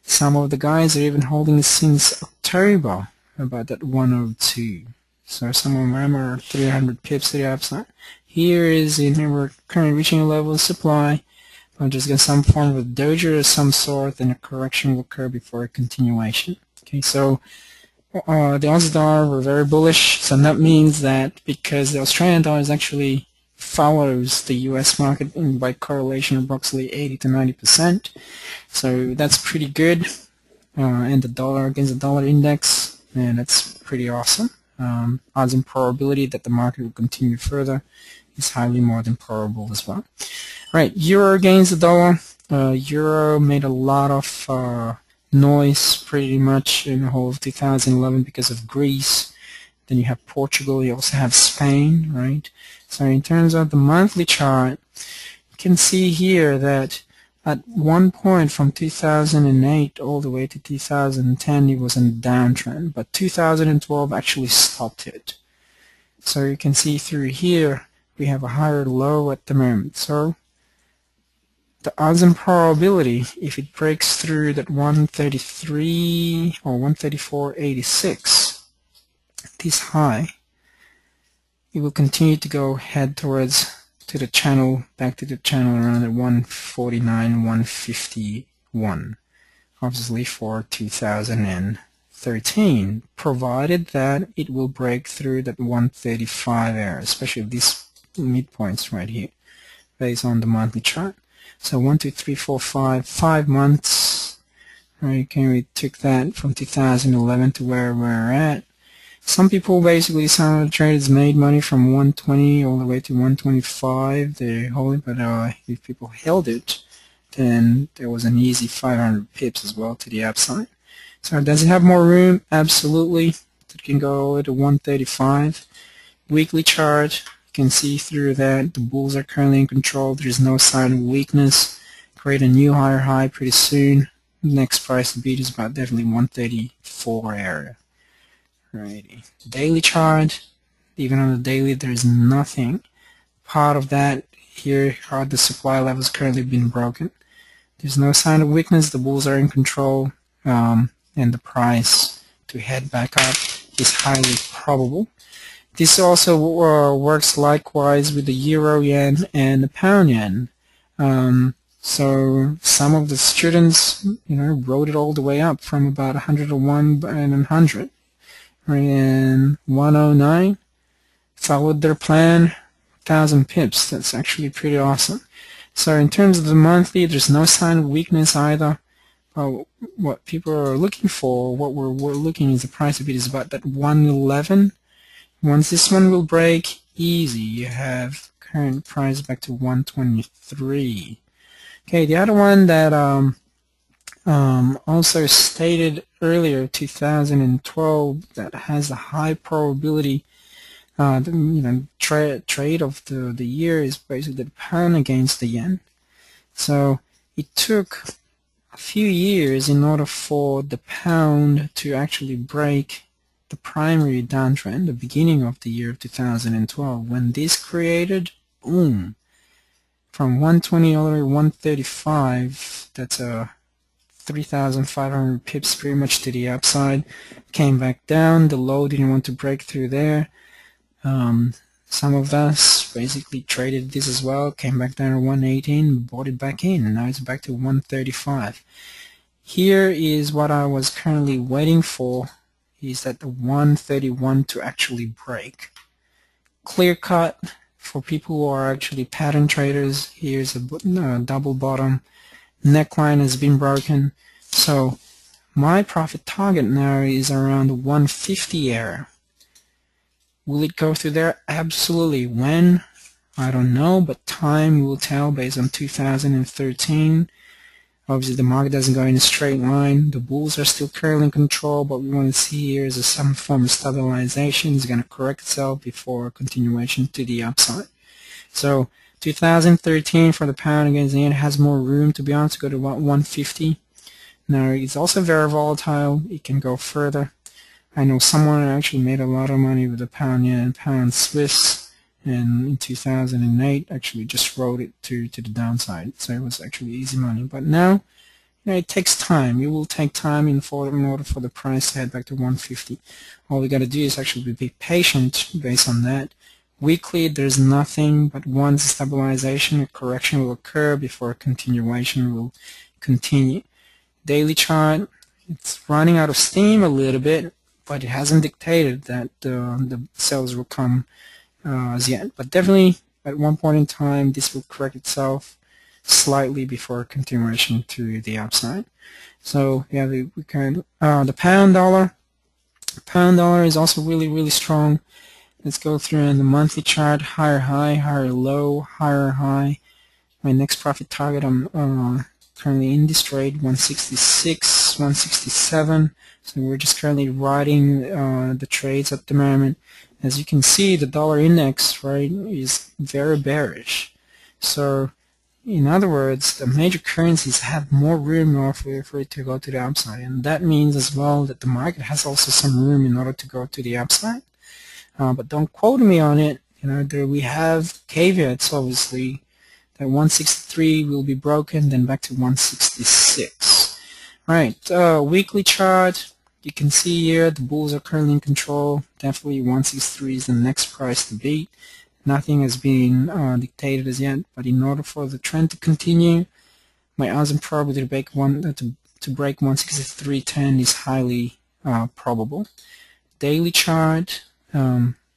Some of the guys are even holding since October, about that 102. So some of them are 300 pips to the upside. Here is we're currently reaching a level of supply. I'm just getting some form of doji of some sort, and a correction will occur before a continuation. Okay, so the Aussie dollar, we're very bullish. So that means that because the Australian dollar actually follows the US market by correlation approximately 80 to 90%. So that's pretty good. And the dollar against the dollar index, and that's pretty awesome. Odds and probability that the market will continue further is highly more than probable as well. Right, euro against the dollar. Euro made a lot of noise pretty much in the whole of 2011 because of Greece. Then you have Portugal, you also have Spain, right? So in terms of the monthly chart, you can see here that at one point from 2008 all the way to 2010 it was in a downtrend, but 2012 actually stopped it. So you can see through here we have a higher low at the moment. So the odds and probability, if it breaks through that 133 or 134.86, this high, it will continue to go head towards to the channel, back to the channel around at 149, 151, obviously for 2013, provided that it will break through that 135 area, especially these midpoints right here, based on the monthly chart. So 1, 2, 3, 4, 5 months. Right, okay, we took that from 2011 to where we're at. Some people, basically, some of the traders made money from 120 all the way to 125. They hold it, but if people held it, then there was an easy 500 pips as well to the upside. So does it have more room? Absolutely. It can go all the way to 135. Weekly chart, you can see through that the bulls are currently in control. There's no sign of weakness. Create a new higher high pretty soon. Next price to beat is about definitely 134 area. Alrighty. Daily chart, even on the daily there's nothing. Part of that here are the supply levels currently being broken. There's no sign of weakness. The bulls are in control, and the price to head back up is highly probable. This also works likewise with the euro yen and the pound yen. So some of the students, rode it all the way up from about 101 and 100. And 109, followed their plan, 1,000 pips. That's actually pretty awesome. So in terms of the monthly, there's no sign of weakness either. What people are looking for, what we're looking is the price of it is about that 111. Once this one will break, easy, you have current price back to 123. Okay, the other one that also stated earlier, 2012, that has a high probability trade of the year is basically the pound against the yen. So it took a few years in order for the pound to actually break the primary downtrend, the beginning of the year of 2012. When this created, boom, from 120 all the way to 135, that's a 3,500 pips pretty much to the upside. Came back down, the low didn't want to break through there. Some of us basically traded this as well, came back down to 118, bought it back in, and now it's back to 135. Here is what I was currently waiting for, is that the 131 to actually break. Clear cut for people who are actually pattern traders. Here's a double bottom. Neckline has been broken, so my profit target now is around the 150 area. Will it go through there? Absolutely. When? I don't know, but time will tell based on 2013. Obviously the market doesn't go in a straight line. The bulls are still currently in control, but we want to see here is some form of stabilization. It's going to correct itself before continuation to the upside. So 2013 for the pound against the yen has more room, to be honest, to go to about 150. Now it's also very volatile. It can go further. I know someone actually made a lot of money with the pound yen, pound Swiss, and in 2008 actually just rode it to the downside. So it was actually easy money. But now, it takes time. It will take time in order for the price to head back to 150. All we got to do is actually be patient based on that. Weekly, there's nothing, but once stabilization, a correction will occur before a continuation will continue. Daily chart, it's running out of steam a little bit, but it hasn't dictated that the sales will come as yet. But definitely, at one point in time, this will correct itself slightly before continuation to the upside. So yeah, the pound dollar. Pound dollar is also really strong. Let's go through in the monthly chart. Higher high, higher low, higher high. My next profit target, I'm currently in this trade, 166, 167. So we're just currently riding the trades at the moment. As you can see, the dollar index, right, is very bearish. So in other words, the major currencies have more room now for it to go to the upside, and that means as well that the market has also some room in order to go to the upside. But don't quote me on it. There we have caveats, obviously, that 163 will be broken, then back to 166. Right, weekly chart. You can see here the bulls are currently in control. Definitely 163 is the next price to beat. Nothing has been dictated as yet, but in order for the trend to continue, my odds and probability to break 163.10 is highly probable. Daily chart,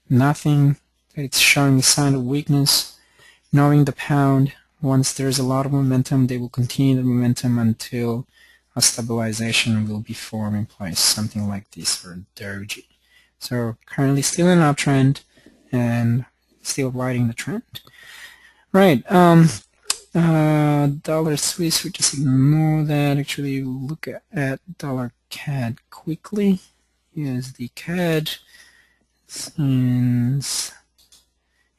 nothing. It's showing a sign of weakness. Knowing the pound, once there's a lot of momentum, they will continue the momentum until a stabilization will be formed in place, something like this for Doji. So currently still in an uptrend and still riding the trend. Right, dollar Swiss, we just ignore that. Actually, look at dollar CAD quickly. Here's the CAD. And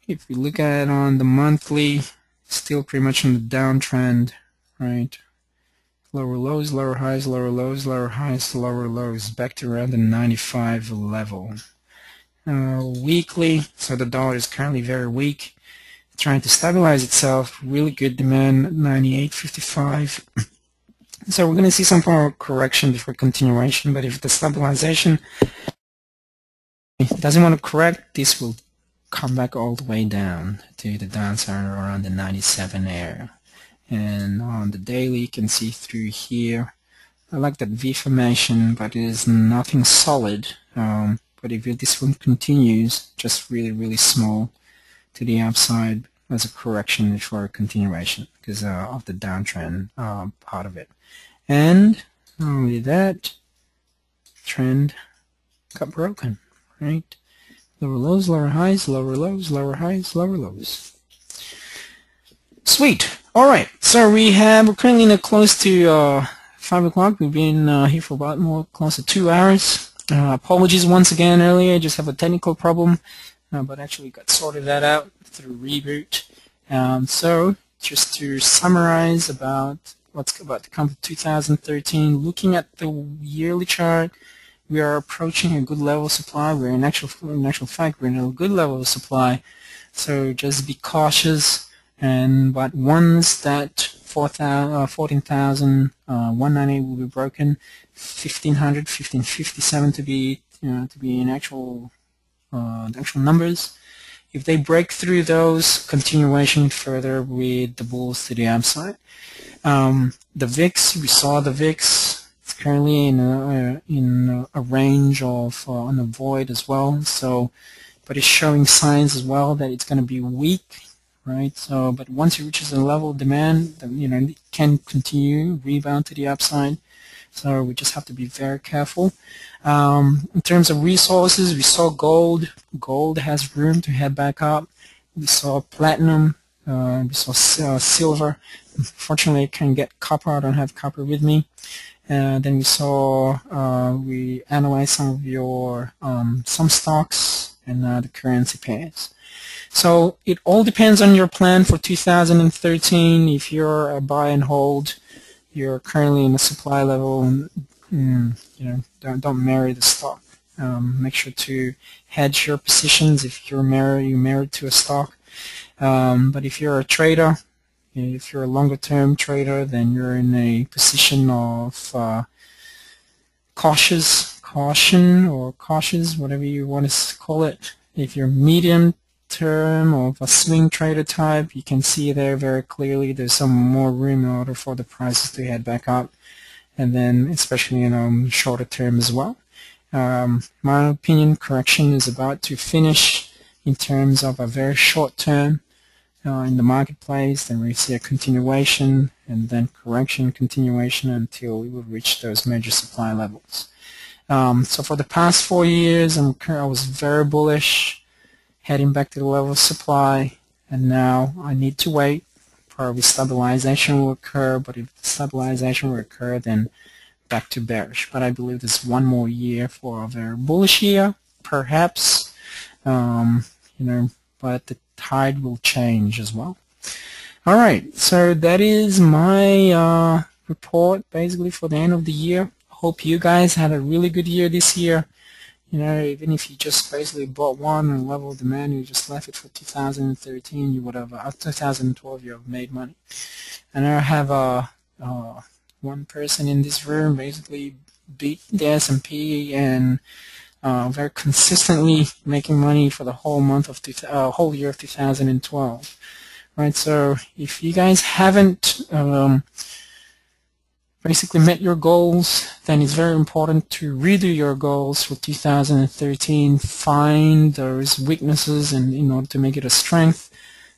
if we look at it on the monthly, still pretty much on the downtrend, right? Lower lows, lower highs, lower lows, lower highs, lower lows, back to around the 95 level. Weekly, so the dollar is currently very weak, trying to stabilize itself. Really good demand, 98.55. So we're going to see some form of correction before continuation, but if the stabilization doesn't want to correct, this will come back all the way down to the downside around the 97 area. And on the daily, you can see through here, I like that V formation, but it is nothing solid. But if this one continues, just really small to the upside as a correction before a continuation because of the downtrend part of it. And not only that, trend got broken, right? Lower lows, lower highs, lower lows, lower highs, lower lows. Sweet. All right. So we're currently close to 5 o'clock. We've been here for about close to 2 hours. Apologies once again earlier. I just have a technical problem, but actually got sorted that out through reboot. So just to summarize about what's about to come to 2013, looking at the yearly chart, we are approaching a good level of supply. We're in actual fact, we're in a good level of supply. So just be cautious. But once that 14,198 will be broken, 1,500, 1,557 to be in actual numbers. If they break through those, continuation further with the bulls to the upside. The VIX, we saw the VIX. It's currently in a range of on a void as well. So, but it's showing signs as well that it's going to be weak. Right. So, but once it reaches a level of demand, then, it can continue rebound to the upside. So we just have to be very careful. In terms of resources, we saw gold. Gold has room to head back up. We saw platinum. We saw silver. Unfortunately, I can't get copper. I don't have copper with me. Then we saw we analyzed some of your some stocks and the currency pairs. So it all depends on your plan for 2013. If you're a buy and hold, you're currently in a supply level, and don't marry the stock. Make sure to hedge your positions if you're married to a stock. But if you're a trader, if you're a longer term trader, then you're in a position of caution, whatever you want to call it. If you're medium term or a swing trader type, you can see there very clearly there's some more room in order for the prices to head back up, and then especially shorter term as well. My opinion, correction is about to finish in terms of a very short term in the marketplace. Then we see a continuation and then correction, continuation until we will reach those major supply levels. So for the past 4 years, I was very bullish, heading back to the level of supply, and now I need to wait. Probably stabilization will occur, but if stabilization will occur, then back to bearish. But I believe there's one more year for a very bullish year, perhaps, but the tide will change as well. All right, so that is my report basically for the end of the year. Hope you guys had a really good year this year. Even if you just basically bought one and level of demand, you just left it for 2013, you would have, 2012, you have made money. And I have one person in this room basically beat the S&P and very consistently making money for the whole whole year of 2012. Right, so if you guys haven't basically met your goals, then it's very important to redo your goals for 2013. Find those weaknesses, and in order to make it a strength,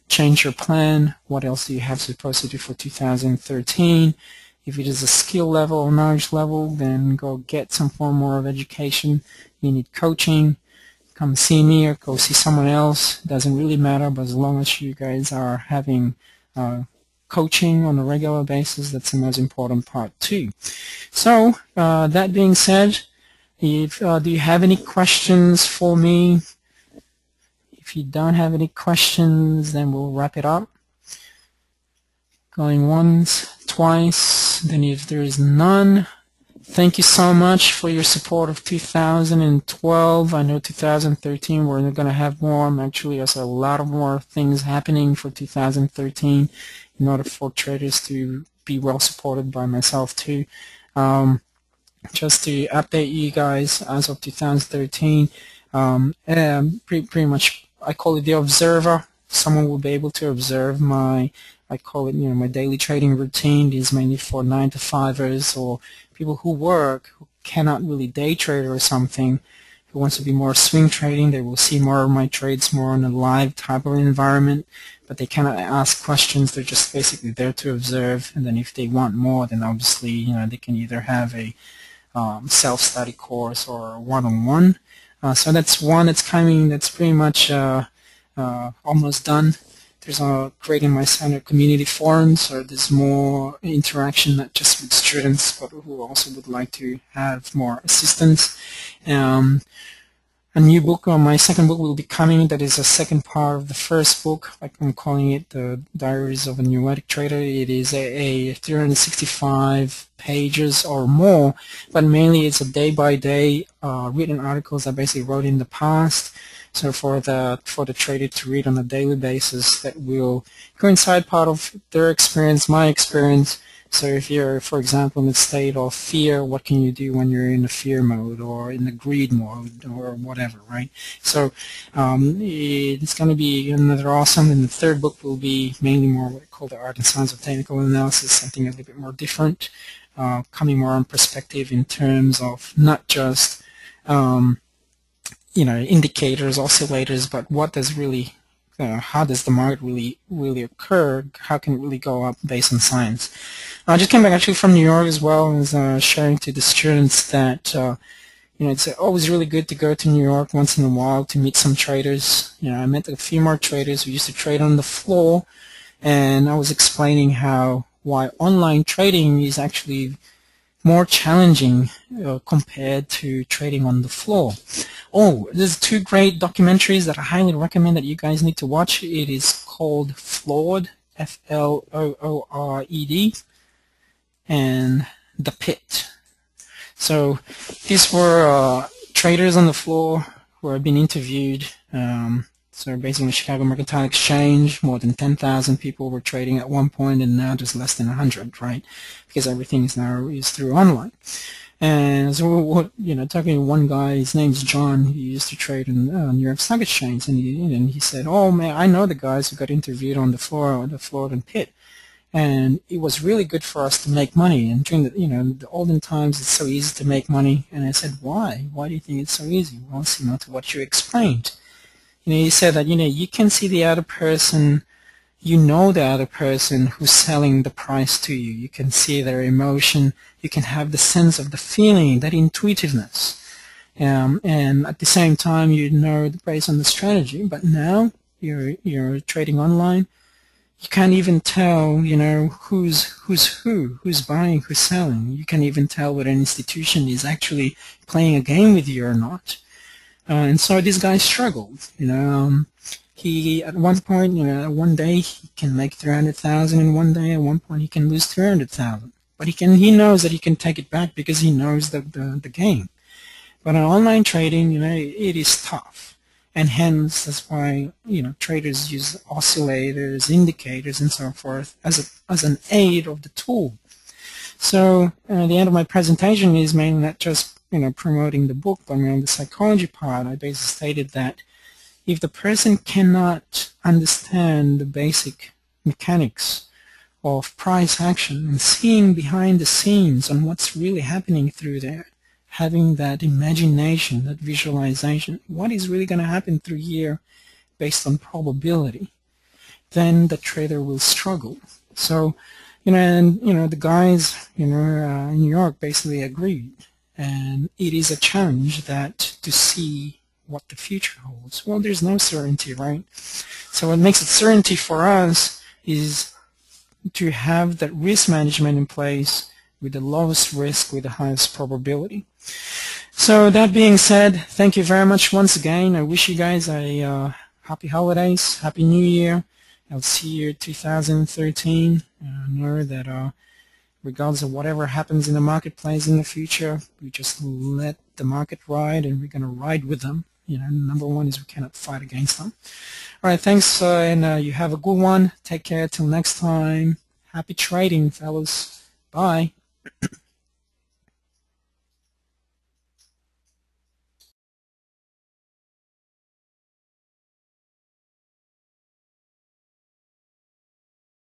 change your plan. What else do you have supposed to do for 2013? If it is a skill level or knowledge level, then go get some form more of education. You need coaching. Come see me or go see someone else. It doesn't really matter, but as long as you guys are having coaching on a regular basis, that's the most important part too. So that being said, if do you have any questions for me? If you don't have any questions, then we'll wrap it up. Going once, twice, then if there is none, thank you so much for your support of 2012. I know 2013 we're going to have more. Actually, there's a lot of more things happening for 2013 in order for traders to be well supported by myself too. Just to update you guys, as of 2013, pretty much I call it the observer. Someone will be able to observe my, I call it, my daily trading routine. It is mainly for 9-to-5ers or people who work, who cannot really day trade or something, who wants to be more swing trading. They will see more of my trades more in a live type of environment, but they cannot ask questions. They're just basically there to observe, and then if they want more, then obviously they can either have a self-study course or one-on-one. So that's one that's coming. That's pretty much almost done. There's creating my standard community forums, so there's more interaction, not just with students, but who also would like to have more assistance. A new book, my second book will be coming. That is a second part of the first book. Like I'm calling it the Diaries of a Pneumatic Trader. It is a 365 pages or more, but mainly it's a day-by-day written articles I basically wrote in the past. So for the trader to read on a daily basis, that will coincide part of their experience, my experience. So if you're, for example, in a state of fear, what can you do when you're in the fear mode or in the greed mode or whatever, right? So it's going to be another awesome. And the third book will be mainly more what I call the art and science of technical analysis, something a little bit more different, coming more on perspective in terms of not just indicators, oscillators, but what does really, how does the market really occur? How can it really go up based on science? I just came back actually from New York as well, and was sharing to the students that it's always really good to go to New York once in a while to meet some traders. I met a few more traders who used to trade on the floor, and I was explaining why online trading is actually more challenging compared to trading on the floor. Oh, there's two great documentaries that I highly recommend that you guys need to watch. It is called Floored, F-L-O-O-R-E-D, and The Pit. So these were traders on the floor who have been interviewed. So based on the Chicago Mercantile Exchange, more than 10,000 people were trading at one point, and now there's less than 100, right? Because everything is now through online. And so, talking to one guy, his name's John. He used to trade in New York Stock Exchange, and he said, "Oh man, I know the guys who got interviewed on the floor and pit, and it was really good for us to make money. And during the olden times, it's so easy to make money." And I said, "Why? Why do you think it's so easy?" Well, similar to what you explained. He said that you can see the other person, the other person who's selling the price to you. You can see their emotion. You can have the sense of the feeling, that intuitiveness. And at the same time, based on the strategy. But now you're trading online. You can't even tell, who's buying, who's selling. You can't even tell whether an institution is actually playing a game with you or not. And so this guy struggled. He at one point, one day he can make 300,000 in one day. At one point he can lose 300,000. But he knows that he can take it back because he knows the game. But in online trading, it is tough, and hence that's why traders use oscillators, indicators, and so forth as an aid of the tool. So the end of my presentation is mainly not just promoting the book, but on the psychology part, I basically stated that if the person cannot understand the basic mechanics of price action and seeing behind the scenes on what's really happening through there, having that imagination, that visualization, what is really going to happen through here based on probability, then the trader will struggle. So, the guys, in New York basically agreed. And it is a challenge to see what the future holds. Well, there's no certainty, right? So what makes it certainty for us is to have that risk management in place with the lowest risk, with the highest probability. So that being said, thank you very much once again. I wish you guys a happy holidays, happy new year. I'll see you 2013. Know that regardless of whatever happens in the marketplace in the future, we just let the market ride, and we're going to ride with them. Number one is we cannot fight against them. All right, thanks, and you have a good one. Take care till next time. Happy trading, fellas. Bye.